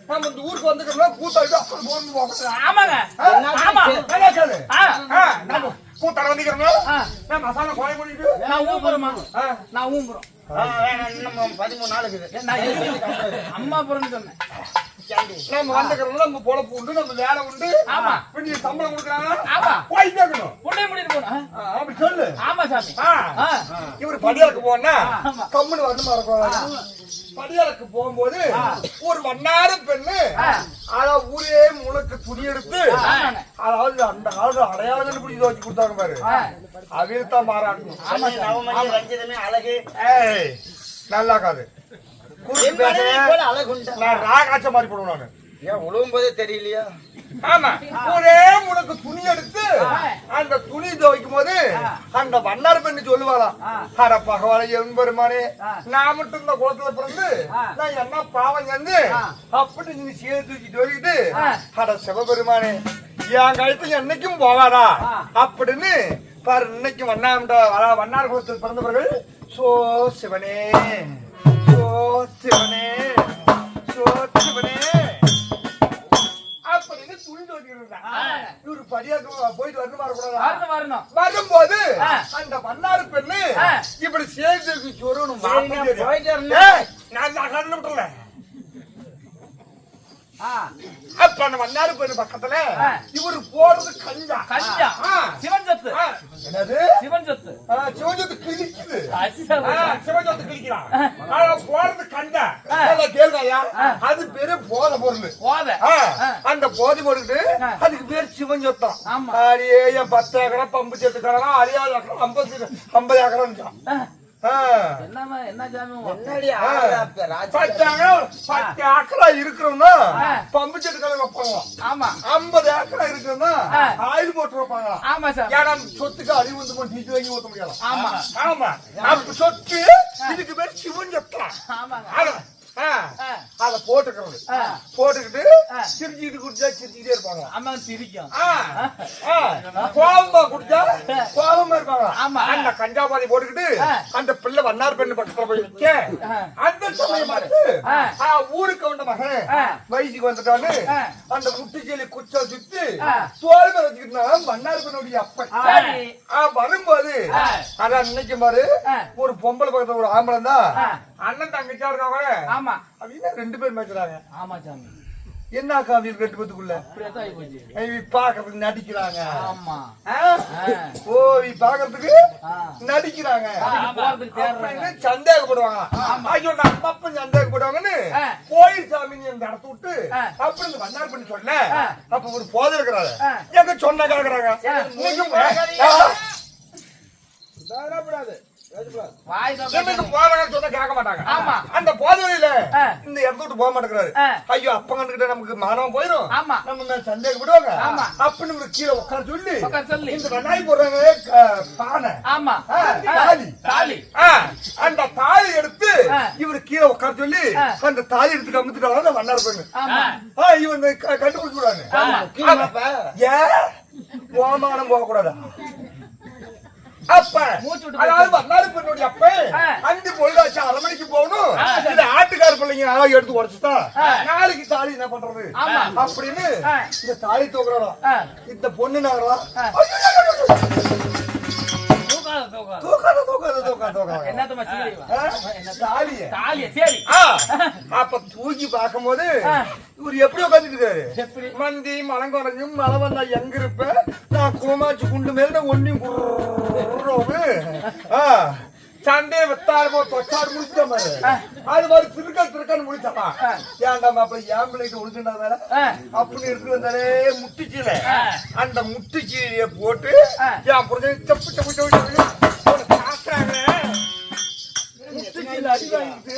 நம்ம இந்த ஊருக்கு வந்துக்கிறோம் கூத்தாடி அப்புறம் போகணும் போகணும் ஆமாங்க ஆமா நல்லா கேளு ஆ, நம்ம கூத்தாட வந்துக்கிறோம் ஆ. நான் மசாலா கோழி பண்ணிட்டு நான் ஊம்புறமா நான் ஊம்புறோம் இன்னும் 13 நாள் இருக்குது நான் இது அம்மா பிறந்து சொன்னேன் நம்ம வந்துக்கிறோம் நம்ம பொழப்பு உண்டு நம்ம வேலை உண்டு ஆமா. இப்ப சம்பளம் கொடுக்குறாங்க ஆமா. போய் கேட்கணும் புள்ளைய முடிட்டு போனோம் அப்படி சொல்லு ஆமா சாமி இவரு படியாளுக்கு போனா ஆமா. கம்முன்னு வரணுமா இருக்கும் படியாளுக்கு போகும்போது ஒரு வண்ணார பெண்ணு ஆனா ஊரே முழுக்க துணி எடுத்து ஆமாங்க. அதாவது அந்த காலத்துல அடையாளம் கண்டுபிடிச்சு வச்சு கொடுத்தாங்க பாரு அவையத்தான் மாறாட்டணும் நவமணி ரஞ்சிதமே அழகு ஏய் நல்லா காது போல அழகுண்டா நான் ராகாச்ச மாதிரி போடுவேன் நானு ஏன் உழுவும் போதே தெரியலையா ஆமா ஒரே முழுக்க துணி எடுத்து அந்த துணி துவைக்கும் போது அந்த வண்ணார் பெண்ணு சொல்லுவாளாம் அட பகவான எம்பெருமானே நான் மட்டும் இந்த குளத்துல பிறந்து நான் என்ன பாவம் செஞ்சு அப்படி நீ சேர்த்து தூக்கி துவைக்கிட்டு அட சிவபெருமானே என் கழுத்து என்னைக்கும் போகாதா அப்படின்னு பாரு இன்னைக்கும் வண்ணார் குளத்தில் பிறந்தவர்கள் சோ சிவனே சோ சிவனே சோ சிவனே அப்படின்னு துணி துவைக்கிறாங்க இவரு படியாக்கு போயிட்டு வரணும் வரணும் வரும்போது அந்த வண்ணாறு பெண்ணு இப்படி சேர்ந்து சொருணும் நான் கண்டு விட்டுல அப்ப அந்த வண்ணாறு பெண்ணு பக்கத்துல இவரு போறது கஞ்சா கஞ்சா சிவன் சொத்து என்னது சிவன் சொத்து சிவஞ்சத்து கிழிக்குது அச்சா. சிவஞ்சத்து கிழிக்கிறான் ஆனா போறது கஞ்சா கேள்வியா அது பேரு போத பொருள் போத அந்த போதை போட்டுட்டு அதுக்கு பேர் சிவஞ்சொத்தம் ஆமா. அடியே 10 ஏக்கரம் பம்பு செட்டு கடலாம் 60 ஏக்கரம் 50 ஏக்கரம் என்னமா என்ன ஜாமி என்னடி 10 ஏக்கரா இருக்கிறோம்னா பம்பு செட்டு கடை வைப்பாங்க ஆமா 50 ஏக்கரா இருக்கிறோம்னா ஆயில் போட்டு வைப்பாங்க ஆமா சார் ஏன்னா சொத்துக்கு அடி வந்து போய் டீச்சு வாங்கி ஊத்த முடியாது ஆமா ஆமா அப்ப சொத்து இதுக்கு பேர் சிவஞ்சொத்தம் ஆமாங்க அத போட்டுக்கிறது போட்டுக்கிட்டு சிரிச்சுட்டு குடிச்சா சிரிச்சுக்கிட்டே இருப்பாங்க ஆமா சிரிக்கும் கோபமா குடிச்சா கோபமா இருப்பாங்க ஆமா. அந்த கஞ்சாபாதி போட்டுக்கிட்டு அந்த பிள்ளை வண்ணார் பெண்ணு பக்கத்துல போய் நிக்க அந்த சமயம் பார்த்து ஊருக்கு வந்த மகன் வயசுக்கு வந்துட்டான்னு அந்த முட்டுச்செலி குச்சா சுத்தி தோல் மேல வச்சுக்கிட்டு வண்ணார் பெண்ணுடைய அப்பன் வரும்போது அதான் இன்னைக்கு பாரு ஒரு பொம்பளை பக்கத்துல ஒரு ஆம்பளை தான் அண்ணன் தங்கச்சா இருக்காங்க ஆமா அப்படின்னா 2 பேர் மேய்க்கிறாங்க ஆமா சாமி என்ன காவியம் 2 பேத்துக்குள்ள அப்படியே ஆகி போச்சு பாக்குறதுக்கு நடிக்கிறாங்க ஆமா ஓ பாக்குறதுக்கு நடிக்கிறாங்க போறதுக்கு தேடுறாங்க சந்தேகப்படுவாங்க ஐயோ நம்ம அப்ப சந்தேகப்படுவாங்கன்னு கோயில் சாமி அந்த இடத்த விட்டு அப்படி இந்த வண்ணார் பண்ணி சொல்ல அப்ப ஒரு போதை இருக்கிறாரு எங்க சொன்ன கேக்குறாங்க கேட்க மாட்டாங்க அந்த போதையில இந்த இடத்த விட்டு போக மாட்டேங்கிறாரு ஐயோ அப்ப கண்டுகிட்ட நமக்கு மானவம் போயிடும் நம்ம சந்தேகப்படுவாங்க அப்படின்னு கீழே உட்கார சொல்லி இந்த வெண்ணாய் போடுறாங்க பானை அந்த தாலி எடுத்து இவரு கீழே உட்கார சொல்லி அந்த தாலி எடுத்து கமுத்துட்டாங்க வண்ணார் பெண்ணு இவன் கண்டுபிடிச்சு விடாங்க ஏன் ஓமானம் போக கூடாதா அப்ப அதாவது வண்ணாறு பெண்ணுடைய அப்ப அஞ்சு பொழுதாச்சு 6 மணிக்கு போகணும் இந்த ஆட்டுக்கார பிள்ளைங்க யாராவது எடுத்து உடச்சுட்டா நாளைக்கு தாலி என்ன பண்றது அப்படின்னு இந்த தாலி தூக்குறோம் இந்த பொண்ணு நாங்களா அப்ப தூக்கி பார்க்கும் போது இவர் எப்படி உட்காந்துருக்காரு மந்தி மலங்குறைஞ்சும் மழை வந்தா எங்க இருப்ப நான் கோமாச்சு குண்டு மேல ஒன்னையும் சண்டே வித்தாரமோ தொட்டாரு முடிச்ச மாதிரி அது மாதிரி திருக்கல் முடிச்சப்பா ஏன்டா மாப்பிள்ள ஏன் பிள்ளைக்கு ஒழுங்குண்டா வேற அப்படின்னு எடுத்து வந்தாலே முட்டுச்சீல அந்த முட்டுச்சீலைய போட்டு என் புரிஞ்ச செப்பு செப்பு செப்பு காட்டுறாங்க முட்டுச்சீல அடி வாங்கிட்டு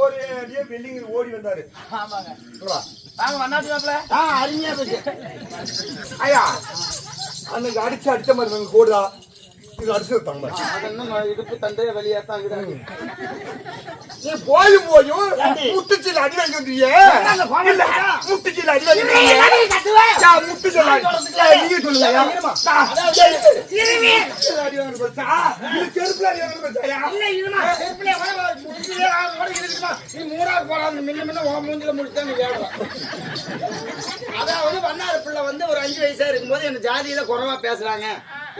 ஒரு அடியே வெள்ளிங்க ஓடி வந்தாரு அருமையா போச்சு ஐயா அன்னைக்கு அடிச்ச மாதிரி கோடுதா இது அடிச்சு தாங்க அதென்ன இடுப்பு தண்டே வெளியே தான் இருக்குது. நீ போயும் முட்டுச்சில் அடி வாங்கி வந்தீங்க முட்டுச்சில் அடி வாங்கி முட்டுச்சில் நீங்க சொல்லுங்க அடி வாங்க பச்சா இது செருப்புல அடி வாங்க பச்சாயா இல்ல இதுமா செருப்புல வர இருக்குமா நீ மூணாவது போறாங்க மின்ன ஓ மூஞ்சில முடிச்சா நீ வேற. அதாவது வண்ணார பிள்ளை வந்து ஒரு 5 வயசா இருக்கும்போது என்ன ஜாதியில குறைவா பேசுறாங்க.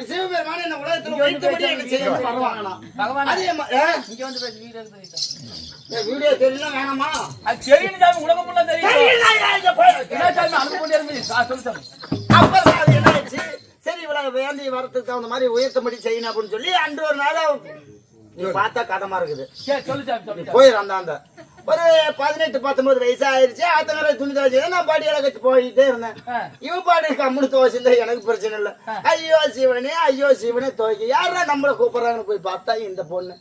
சிவபெருமான இந்த உலகத்துல வைத்தபடி என்ன செய்யணும் வருவாங்களாம். அதே இங்க வந்து பேசி வீடியோ எடுத்து வீடியோ தெரியல வேணாமா? அது தெரியும் சாமி, உலகம் ஃபுல்லா தெரியும். என்ன சாமி அனுப்ப இருந்து சொல்லு சாமி. அப்புறம் அது என்ன ஆச்சு? சரி இவ்வளவு வேண்டி வரத்துக்கு தகுந்த மாதிரி உயர்த்தபடி செய்யணும் அப்படின்னு சொல்லி அன்று ஒரு நாள் நீ பார்த்தா கதமா இருக்குது. சொல்லு சாமி சொல்லு. போயிடும் அந்த ஒரு 18-19 வயசு ஆயிருச்சு. ஆத்தங்கரை துணி துவைச்சு நான் பாடியால கட்டி போயிட்டே இருந்தேன். இவ பாடி கம்முனு துவைச்சிருந்தா எனக்கு பிரச்சனை இல்லை. ஐயோ சிவனே துவைக்க யாரா நம்மளை கூப்பிடுறாங்கன்னு போய் பார்த்தா இந்த பொண்ணு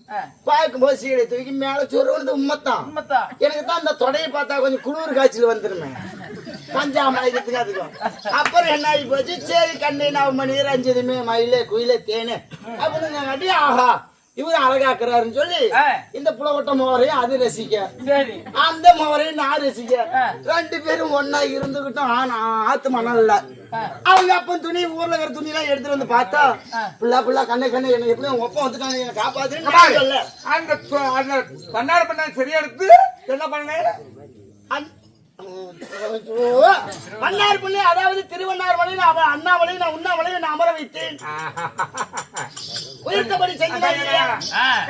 பார்க்கும்போது சீடை தூக்கி மேல சொருவது உண்மைத்தான். எனக்கு தான் அந்த தொடையை பார்த்தா கொஞ்சம் குளிர் காய்ச்சல் வந்துருமே பஞ்சாமலைக்கு அதிகம். அப்புறம் என்ன ஆகி போச்சு, சரி கண்ணே நான் மணி ரஞ்சதுமே மயிலே குயிலே தேனே அப்படின்னு காட்டி ஆஹா இவரு அழகாக்குறாருன்னு சொல்லி இந்த புலவட்ட மோரையும் அது ரசிக்க, அந்த மோரையும் நான் ரசிக்க, 2 பேரும் ஒன்னா இருந்துகிட்டோம். ஆத்து மணல்ல அவங்க அப்ப துணி ஊர்ல இருக்கிற துணி எல்லாம் எடுத்துட்டு வந்து பார்த்தா புள்ளா கண்ணை என்ன எப்படி ஒப்பம் வந்துட்டாங்க என்ன காப்பாத்துன்னு அந்த பண்ணார பண்ண சரியா எடுத்து என்ன பண்ண மன்னார் பிள்ளை அதாவது திருவண்ணாமலையில் அவன் அண்ணாமலையில் நான் உண்ணாமலையில் நான் அமர வைத்தேன். உயர்த்தபடி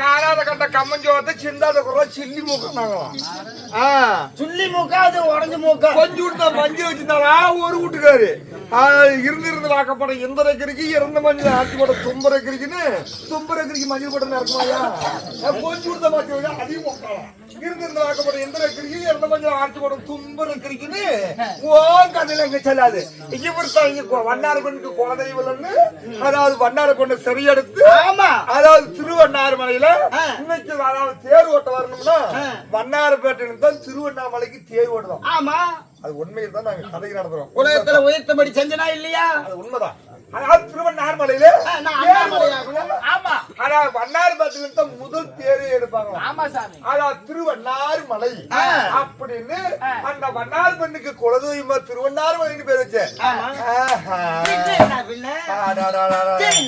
காணாத கட்ட கம்மஞ்சோத்தை சிந்தாத குறை சில்லி மூக்கம் சுள்ளி மூக்கா அது உடஞ்ச மூக்கா கொஞ்சம் விட்டு மஞ்சள் வச்சிருந்தாரா ஒரு வீட்டுக்காரு இருந்து வாக்கப்பட எந்த ரெக்கரிக்கு இறந்த மஞ்சள் ஆட்சி போட தும்பு ரெக்கரிக்கு மஞ்சள் போட்ட இருக்குமாயா கொஞ்சம் விடுத்த மஞ்சள் அதையும் போக்கலாம். இருந்து வாக்கப்பட எந்த ரெக்கரிக்கு இறந்த மஞ்சள் ஆட்சி போட தும்பு ரெக்கரிக்குன்னு ஓ கதையில எங்க செல்லாது. இவர்தான் இங்க வண்ணார கொண்டு குலதெய்வம்னு அதாவது வண்ணார கொண்டு சரியெடுத்து அதாவது திருவண்ணாமலையில இன்னைக்கு அதாவது தேர் ஓட்ட வரணும்னா வண்ணாரப்பேட்டையில தான் திருவண்ணாமலைக்கு தேர் ஓடுறோம். ஆமா அது உண்மையில் தான் நாங்க கதைக்கு நடத்துறோம். உலகத்துல உயர்த்தபடி செஞ்சனா இல்லையா? அது உண்மைதான். அதாவது திருவண்ணாமலையில ஆமா அதாவது வண்ணாரப்பேட்டையில தான் முதல் தேரே எடுப்பாங்க. ஆமா சாமி. அதாவது திருவண்ணாமலை அப்படின்னு அந்த வண்ணார் பெண்ணுக்கு குலதெய்வமா திருவண்ணாமலைன்னு பேர் வச்ச.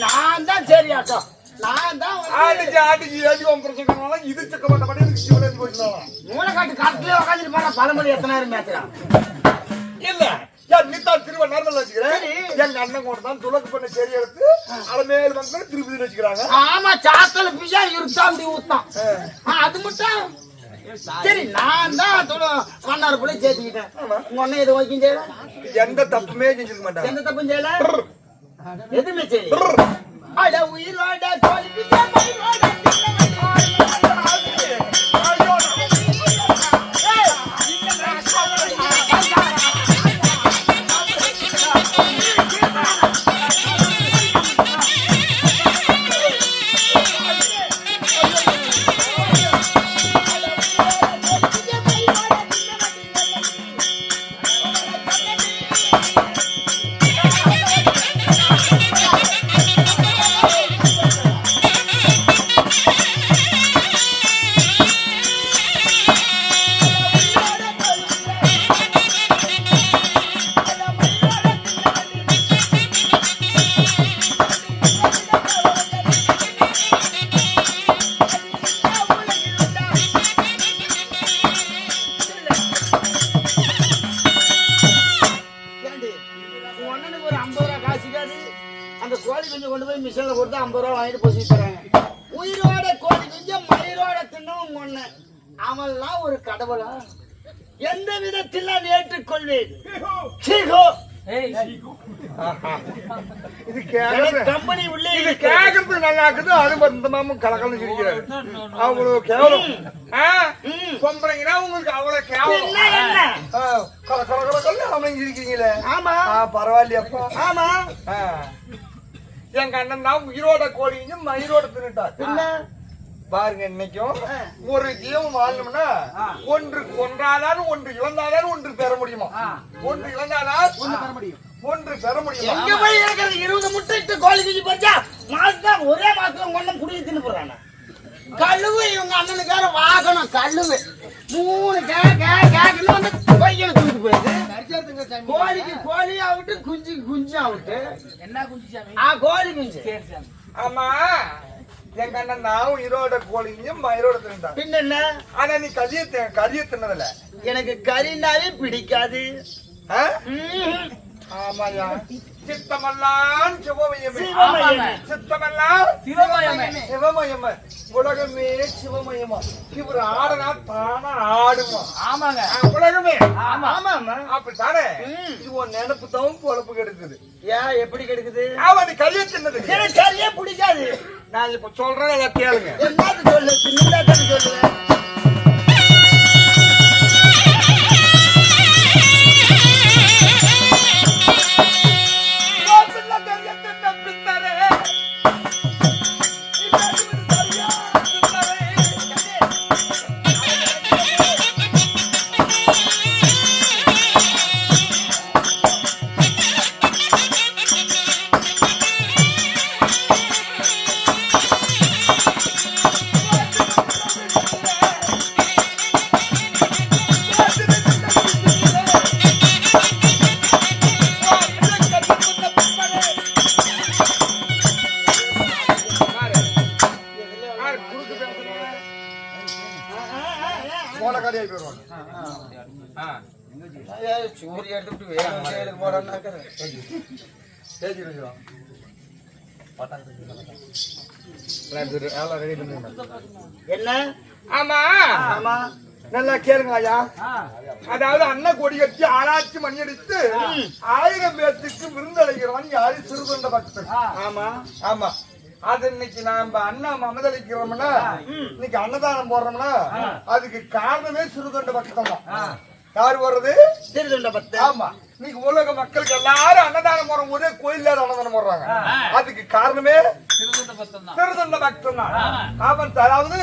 நான் தான் சரியாக்கா நான் தான் ஆடிச்சு ஏடி பிரச்சனை இது செக்க பண்ண பண்ணி சிவன் போயிட்டான். மூளைக்காட்டு காட்டுலயே உட்காந்துட்டு போற பழமொழி எத்தனாயிரம் மேட்ச்சான் இல்ல நீத்தான் திருவண்ணாமலை வச்சுக்கிறேன். எங்க அண்ணன் கூட தான் துளக்கு பண்ண சரி எடுத்து அலமேல் வந்து திருப்பதி வச்சுக்கிறாங்க. ஆமா சாத்தல பிஷா இருத்தா அப்படி ஊத்தான் அது மட்டும் சரி. நான் தான் வண்ணார போல சேர்த்துக்கிட்டேன். உங்க அண்ணன் எது வைக்கும் செய்யல, எந்த தப்புமே செஞ்சிருக்க மாட்டாங்க. எந்த தப்பும் செய்யல, எதுவுமே செய்யல. அட உயிரோட தோல் பிச்சை மயிரோட கோழி குஞ்சு கொண்டு போய் மிஷின்ல கொடுத்து 50 ரூபா வாங்கிட்டு போசி தராங்க. உயிரோட கோழி குஞ்சு மயிரோட தின்னும் ஒண்ணு. அவன்லாம் ஒரு கடவுளா? எந்த விதத்தில் நான் ஏற்றுக்கொள்வேன். கம்பெனி உள்ளே இது கேட்கறது நல்லா இருக்குது. அது இந்த மாமும் கலக்கலன்னு சிரிக்கிறாரு. அவ்வளவு கேவலம் பொம்பளைங்கன்னா உங்களுக்கு அவ்வளவு கேவலம். கலக்கல அவங்க இருக்கீங்களே. ஆமா பரவாயில்லையப்பா. ஆமா எங்க அண்ணன் தான் உயிரோட கோழிங்க மயிரோட தின்னுட்டார். பாருங்க இன்னைக்கும் ஒரு ஜீவம் வாழணும்னா ஒன்று கொன்றாதான் ஒன்று இழந்தாதான் ஒன்று பெற முடியுமா? ஒன்று இழந்தாதான் ஒன்று பெற முடியும். ஒன்று பெற முடியுமா? எங்க போய் இருக்கிறது 20 முட்டை இட்டு கோழி குஞ்சு போச்சா மாசம் ஒரே மாசத்துல கொண்டு புடிச்சு தின்னு போறானே. கழுவு இவங்க அண்ணனுக்கார வாகனம் கழுவு 3 கேக்குன்னு வந்து பையனை தூக்கிட்டு போயிடுது. கோழிக்கு கோழி ஆகட்டு குஞ்சுக்கு குஞ்சு ஆகட்டு. என்ன குஞ்சு சாமி? கோழி குஞ்சு. சரி சாமி. ஆமா எங்க அண்ணன் நான் ஈரோட கோழியும் ஈரோட தின்னுட்டான். பின்ன என்ன? ஆனா நீ கறிய தின்னதில்ல. எனக்கு கறினாலே பிடிக்காது. ஆ? ம்ஹும். ஆமாயா சித்தமெல்லாம் சிவமயமே. சிவமயமே. சித்தமெல்லாம் சிவமயமே. சிவமயமே. உலகமே சிவமயமா. இவர் ஆடனா தானா ஆடுமா. ஆமாங்க. உலகமே ஆமா. ஆமா ஆமா. அப்படித்தானே இது ஒரு நினைப்பு தான் பொழப்பு கெடுக்குது. ஏன் எப்படி கெடுக்குது? அவன் கையை தின்னது எனக்கு கறியே பிடிக்காது. நான் இப்ப சொல்றேன் அதை கேளுங்க. என்னது சொல்லு சின்னதா சொல்லுவேன். சூரி எடுத்துட்டு வேலைக்கு போறான்னு என்ன? ஆமா ஆமா நல்லா கேளுங்க ஐயா. அதாவது அண்ணன் கொடி கட்டி ஆராய்ச்சி மணி அடித்து 1000 பேத்துக்கு விருந்தளிக்கிறவன் யாரு? சிறுதொண்ட பக்தன். ஆமா ஆமா அது இன்னைக்கு நாம அண்ணா மமதளிக்கிறோம்னா இன்னைக்கு அன்னதானம் போடுறோம்னா அதுக்கு காரணமே சிறுதொண்ட பக்தன் தான். யாரு போடுறது? சிறுதொண்ட பக்தன். ஆமா இன்னைக்கு உலக மக்களுக்கு எல்லாரும் அன்னதானம் போடுற ஒரே கோயில்ல அன்னதானம் போடுறாங்க. அதுக்கு காரணமே சிறுதொண்ட பக்தன் தான். சிறுதொண்ட பக்தன் தான். அவன் அதாவது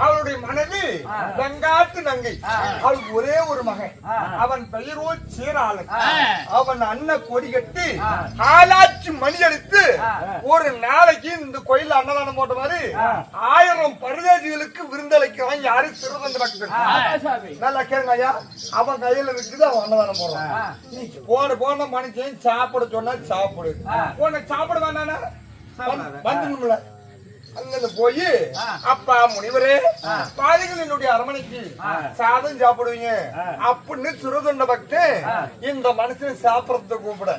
அவனுடைய மனைவி வெங்காட்டு நங்கை. அவளுக்கு ஒரே ஒரு மகன். அவன் பெயரோ சீராளன். அவன் அண்ணன் கொடி கட்டி ஆளாச்சி மணி அடித்து ஒரு நாளைக்கு இந்த கோயில்ல அன்னதானம் போட்ட மாதிரி 1000 பரதேசிகளுக்கு விருந்தளிக்கிறான். யாரு? சிறுதொண்ட பக்தன். நல்லா கேளுங்க ஐயா. அவன் கையில இருக்குது அவன் அன்னதானம் போடுறான். போன மனுஷன் சாப்பிட சொன்னா சாப்பிடு. உன்னை சாப்பிட வேண்டானா வந்துடும்ல. அங்க போய் அப்பா முனிவரே பாதிகள் என்னுடைய அரமனைக்கு சாதம் சாப்பிடுவீங்க அப்படின்னு சிறுதொண்ட பக்தன் இந்த மனுஷனை சாப்பிடறத கூப்பிட.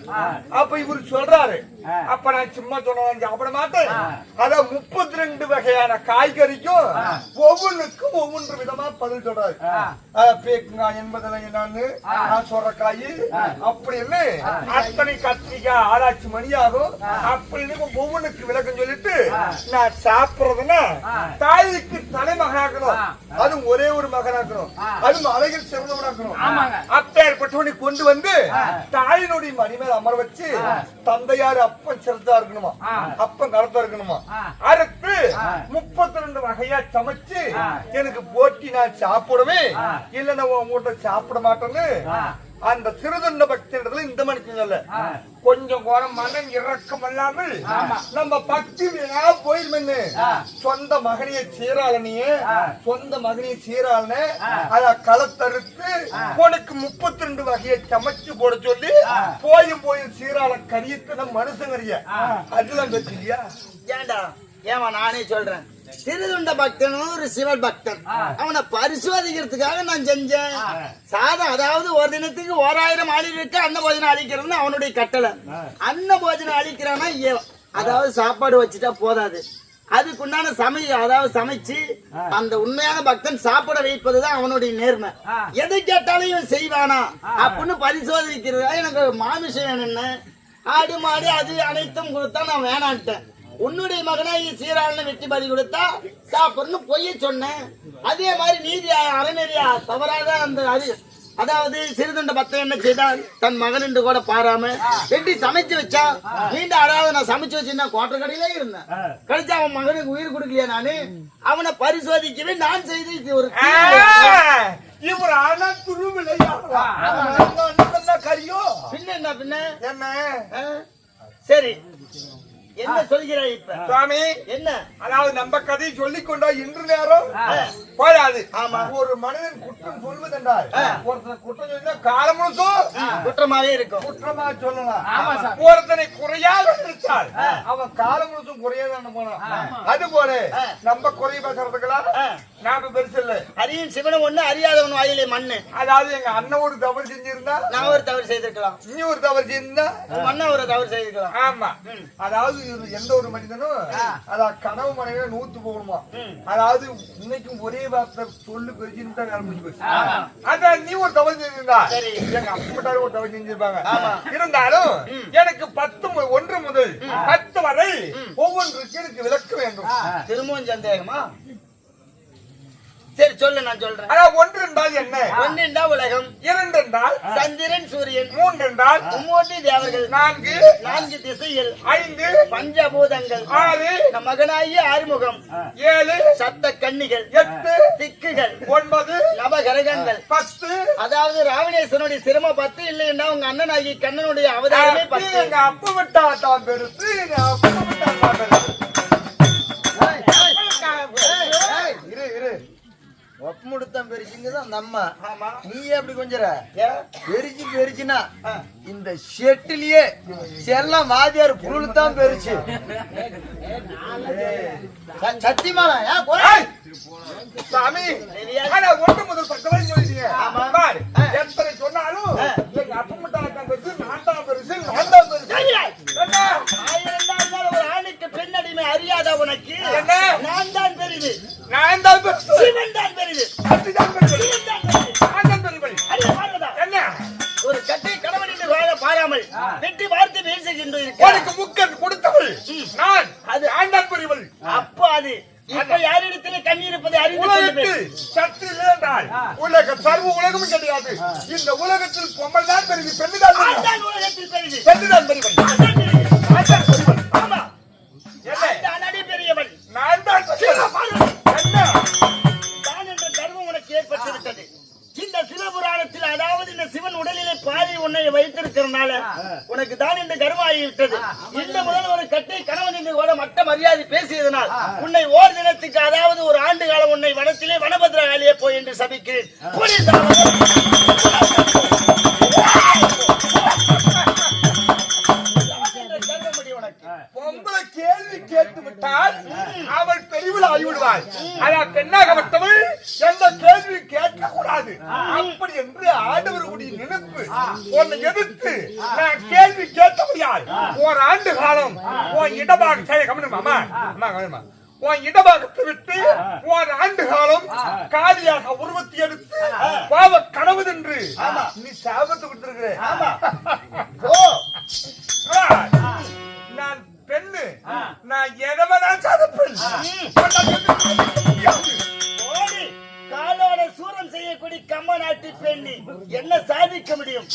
அப்ப இவரு சொல்றாரு அப்ப நான் சும்மா சொன்ன சாப்பிட மாட்டேன். அத 32 வகையான காய்கறிக்கும் ஒவ்வொன்றுக்கும் ஒவ்வொன்று விதமா பதில் சொல்றாரு. பேக்குங்காய் என்பதுல என்னன்னு நான் சொல்ற காய் அப்படின்னு அத்தனை கத்திரிக்காய் ஆராய்ச்சி மணியாகும் அப்படின்னு ஒவ்வொன்றுக்கு விளக்கம் சொல்லிட்டு நான் சாப்பிடுறதுன்னா தாய்க்கு தலைமகனாக்கணும். அது ஒரே ஒரு மகனாக்கணும். அது அழகில் சிறந்தவனாக்கணும். அப்பேற்பட்டவனை கொண்டு வந்து தாயினுடைய மணி மேல அமர வச்சு தந்தையார் அப்பன் சிறந்தா இருக்கணுமா, அப்பன் கலத்தா இருக்கணுமா. அடுத்து 32 வகையா சமைச்சு எனக்கு போட்டி நான் சாப்பிடுவேன். இல்ல நான் உங்கள்கிட்ட சாப்பிட மாட்டேன்னு அந்த சிறுதொண்ட பக்தின்றதுல இந்த மனுஷன் கொஞ்சம் கோரம் மனம் இறக்கம் இல்லாமல் நம்ம பக்தி வீணா போயிருமே. சொந்த மகனைய சீராளனையே சொந்த மகனைய சீராளன அத களத்தறுத்து உனக்கு 32 வகையை சமைச்சு போட சொல்லி போயும் சீராள கரியத்து நம்ம மனுஷங்கறிய அதெல்லாம் பெற்று இல்லையா? ஏண்டா ஏமா நானே சொல்றேன். சிறுதொண்ட பக்தன் ஒரு சிவன் பக்தன். அவனை பரிசோதிக்கிறதுக்காக நான் செஞ்சேன் சாதம். அதாவது ஒரு தினத்துக்கு 1000 ஆளுக்கு அன்ன போஜனம் அளிக்கிறதுன்னு அவனுடைய கட்டளை. அன்ன போஜனம் அளிக்கிறானா அதாவது சாப்பாடு வச்சுட்டா போதாது. அதுக்குண்டான அதாவது சமைச்சு அந்த உண்மையான பக்தன் சாப்பிட வைப்பதுதான் அவனுடைய நேர்மை. எதை கேட்டாலும் இவன் செய்வானா அப்படின்னு பரிசோதிக்கிறதா. எனக்கு மாமிசம் என்ன ஆடு மாடு அது அனைத்தும் கொடுத்தா நான் வேணான்ட்டேன். உன்னுடைய மகனாய் சீராளனை வெட்டி பலி கொடுத்தா சாப்பிடணும் பொய்ய சொன்னேன். அதே மாதிரி நீதி அறநெறியா தவறாக அந்த அதாவது சிறுதொண்ட பக்தன் என்ன செய்தான்? தன் மகன் என்று கூட பாராம வெட்டி சமைச்சு வச்சா. மீண்டும் அதாவது நான் சமைச்சு வச்சிருந்தேன் கோட்டை கடையிலே இருந்தேன். கழிச்சு அவன் மகனுக்கு உயிர் கொடுக்கலையா? நானு அவனை பரிசோதிக்கவே நான் செய்து ஒரு இவர் ஆனா துருவிலையா கரியோ பின்ன என்ன பின்ன என்ன ஆ? சரி என்ன சொல்கிறாய் இப்ப சுவாமி என்ன அதாவது நம்ம கதையை சொல்லிக் கொண்டா இன்று நேரம் போயாது. ஆமா. ஒரு மனிதன் குற்றம் சொல்வதென்றால் ஒருத்தனை குற்றம் சொல்லினா காலம் முழுசும் குற்றமாவே இருக்கும் குற்றமா சொல்லலாம். ஒருத்தனை குறையாக நினைச்சால் அவன் காலம் முழுசும் குறையாத போனான். அது போல நம்ம குறை பேசுறதுக்கெல்லாம் நாம பெருசு இல்ல. அரியும் சிவனும் ஒண்ணு அறியாதவன் வாயிலே மண்ணு. அதாவது எங்க அண்ணன் ஒரு தவறு செஞ்சிருந்தா நான் ஒரு தவறு செய்திருக்கலாம், நீ ஒரு தவறு செஞ்சிருந்தா மண்ணா ஒரு தவறு செய்திருக்கலாம். ஆமா. அதாவது இது எந்த ஒரு மனிதனும் அதாவது கனவு மனைவில நூத்து போகணுமா. அதாவது இன்னைக்கும் ஒரே வார்த்தை சொல்லு பெருச்சுன்னு தான் வேலை முடிஞ்சு போச்சு. அதான் நீ ஒரு தவறு செஞ்சிருந்தா எங்க அப்பட்டாரு ஒரு தவறு செஞ்சிருப்பாங்க. இருந்தாலும் எனக்கு 1 முதல் 10 வரை ஒவ்வொன்றுக்கு எனக்கு விளக்க வேண்டும். திரும்பவும் சந்தேகமா? சரி சொல்லு, நான் சொல்றேன். ஆனா 1 என்றால் என்ன? 1 என்றால் உலகம், 2 என்றால் சந்திரன் சூரியன், 3 என்றால் 3 தேவர்கள், 4 திசைகள், 5 பஞ்சபூதங்கள், 6 நம் மகனாகிய ஆறுமுகம், 7 சப்த கன்னிகள், 8 திக்குகள், 9 நவகிரகங்கள், 10 அதாவது ராவணேஸ்வரனுடைய சிரம 10 இல்லைன்னா உங்க அண்ணனாகி கண்ணனுடைய அவதாரமே 10. எங்க அப்பா விட்டா தான் பெருசு, எங்க அப்பா விட்டா தான் பெருசு. இரு ஒப்பமுடுத்தான் பெருசுங்கதான் அந்த அம்மா. ஆமா. நீ எப்படி கொஞ்சற பெருச்சுனா இந்த ஷெட்டிலேயே செல்லம் வாதியார் புருள் தான் பெருச்சு. சத்தியமானா சாமி, ஆனா 1 முதல் 10 வரை சொல்லிட்டீங்க. பாரு, எத்தனை சொன்னாலும் எங்க அப்பா விட்டா தான் பெருசு, நான் தான் பெருசு, நான் தான் பெருசு. என்ன? ஒரு ஆணுக்கு பெண் அடிமை அறியாத உனக்கு என்ன? நான் தான் பெரிது, நான் தான் பெருசு, சிவன் தான் பெரிது, அதுதான் பெருசு, சிவன் தான் பெரிது. நான் தான் பெருசு. அறிய பார்வதா? என்ன? ஒரு கட்டை கணவன் என்று வாழ பாராமல் வெட்டி பார்த்து வீழ்ச்சிக்கின்ற இருக்க உனக்கு முக்கன் கொடுத்தவள் நான், அது ஆண்டான் பெரியவள். அப்போ அது இப்ப யாரிடத்திலே கண்ணி இருப்பதை அறிந்து கொண்டு உலகத்தில் சத்து இல்லைன்றால் உலக சர்வ உலகமும் கிடையாது. இந்த உலகத்தில் பொம்மல் தான் பெரியது, பெண்ணு தான் பெரியது. ஆண்டான் உலகத்தில் பெரிது, பெண்ணு தான் பெரியவள். ஆண்டான் பெரிது. ஆண்டான் பெரியவள். ஆமா, என்ன? ஆண்டான் அடி பெரியவன். நான் தான் பெரியவள். என்ன? தான் என்ற கர்வம் உனக்கு ஏற்பட்டிருக்கிறது. இந்த சிவபுராணத்தில் அதாவது இந்த சிவன் உடலிலே பாதி உன்னை வைத்திருக்கிறனால உனக்கு தான் இந்த கர்வாகி விட்டது. இந்த முதல் ஒரு கட்டை கணவன் என்று கூட மட்ட மரியாதை பேசியதனால் உன்னை ஓர் தினத்துக்கு அதாவது ஒரு ஆண்டு காலம் உன்னை வனத்திலே வனபத்ராலியே போய் என்று சபிக்கிறேன். பொம்பளை கேள்வி கேட்டு விட்டால் அவள் பெரியவள் ஆகிவிடுவாள். ஆனால் பெண்ணாகப்பட்டவள் எந்த கேள்வி கேட்க கூடாது. அப்படி என்று ஆண்டவருடைய நினைப்பு உன்னை எதிர்த்து நான் கேள்வி கேட்டபடியால் 1 ஆண்டு காலம் உன் இடமாக கவனமாமா உன் இடபாகத்தை விட்டு 1 ஆண்டு காலம் காலியாக உருவத்தை எடுத்து பாவ கனவு என்று நீ சாபத்து விட்டுருக்க. நான் பெண்ணு, நான் எதவதான் சாதப்பெண். காலோட சூரம் செய்யக்கூடிய கம்ம நாட்டு பெண்ணி என்ன சாதிக்க முடியும்?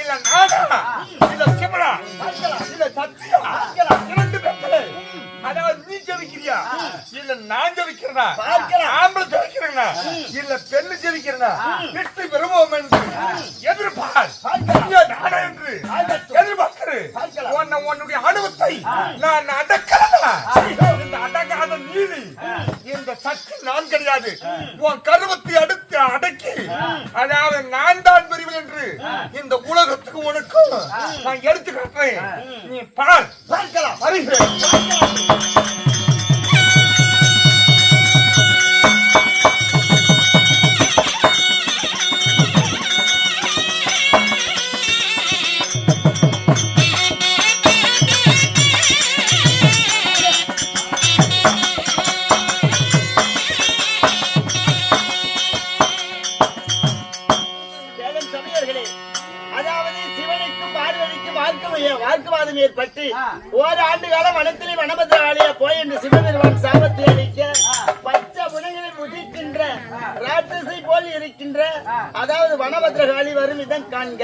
இல்ல நானா, இல்ல சிவனா, இல்ல சத்தியா, 2 பேர்களே. அதாவது நீ ஜெபிக்கிறியா இல்ல நான் ஜெபிக்கிறேனா? ஆம்பளை ஜெபிக்கிறேனா இல்ல பெண்ணு ஜெபிக்கிறேனா? வெற்றி பெறுவோம் என்று எதிர்பார் நானா என்று எதிர்பார்க்கிறேன். உன்னுடைய அனுபவத்தை நான் அடக்கிறேனா? இந்த அடக்காத நீதி இந்த சக்தி நான் கிடையாது. உன் கருவத்தை அடுத்து அடக்கி அதாவது நான் தான் பெரியவள் என்று இந்த உலகத்துக்கு உனக்கும் நான் எடுத்து காட்டுறேன். நீ பார், பார்க்கலாம், வருகிறேன். வாக்குவாதம் ஏற்பட்டு ஓராண்டு காலம் வனத்திலே வனபத்ராலய போய் என்று சிவபெருமான் சாபத்தை அளிக்க பச்சை புனங்களில் முதிக்கின்ற ராட்சசை போல் இருக்கின்ற அதாவது வனபத்ரகாளி வரும் இதன் காண்க.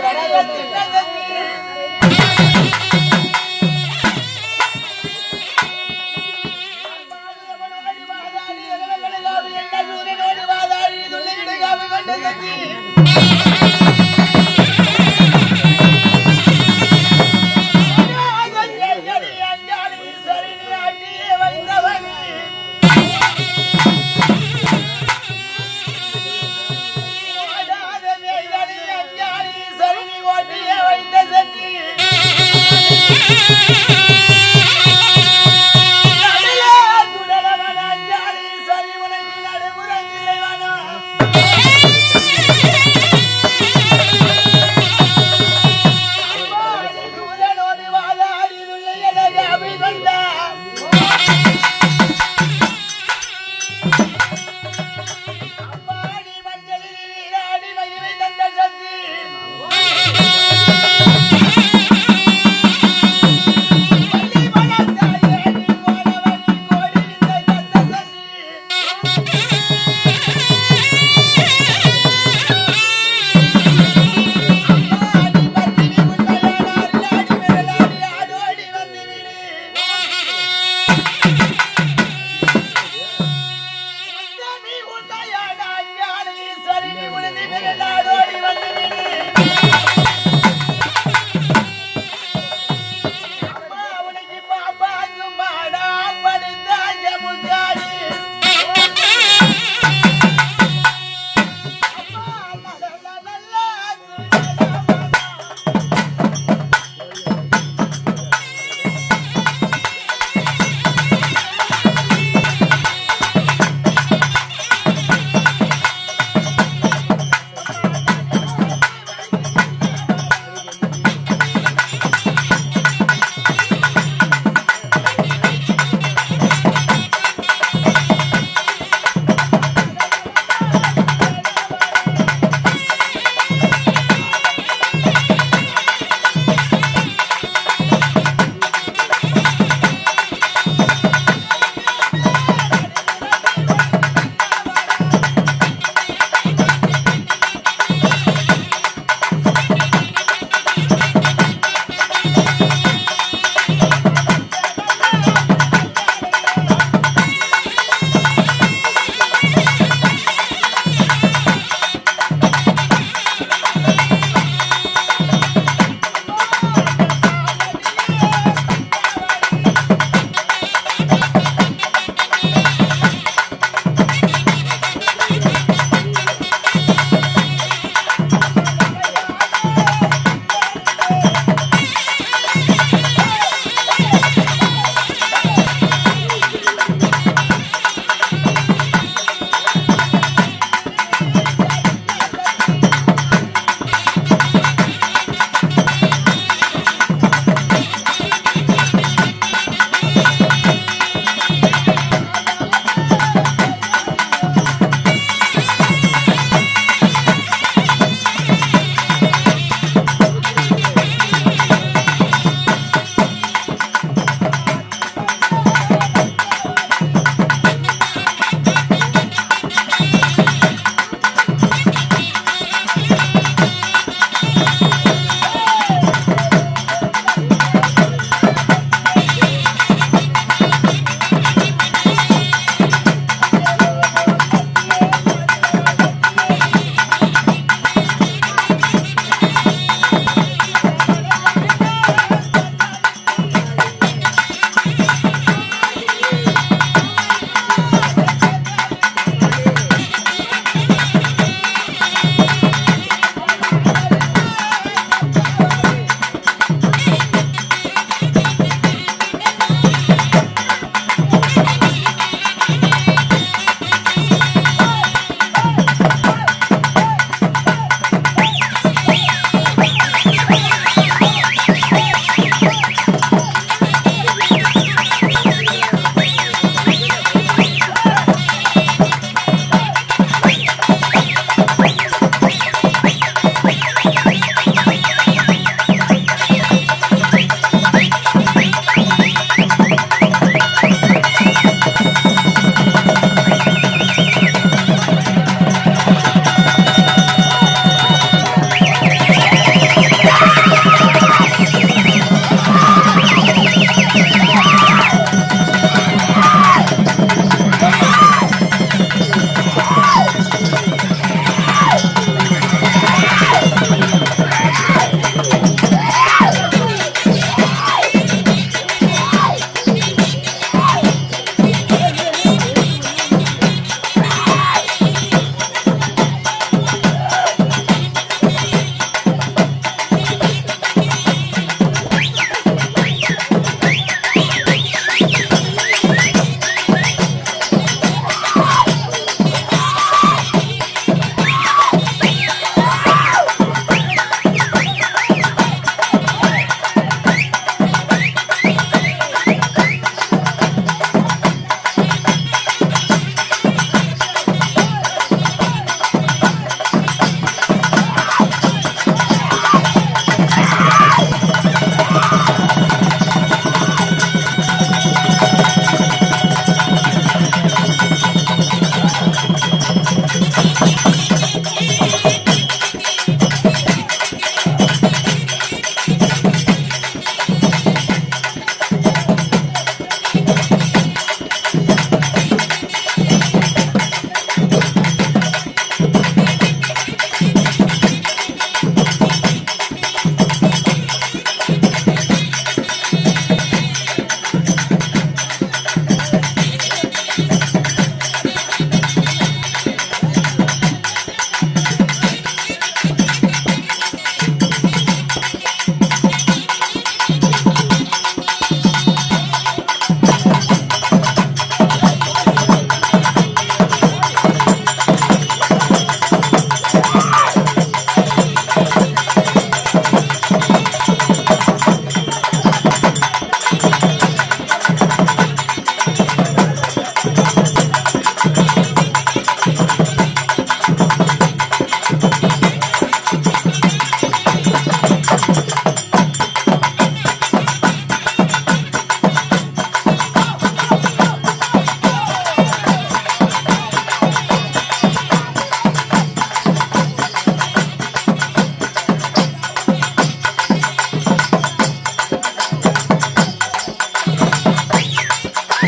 வடகத்தின்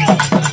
ஏய்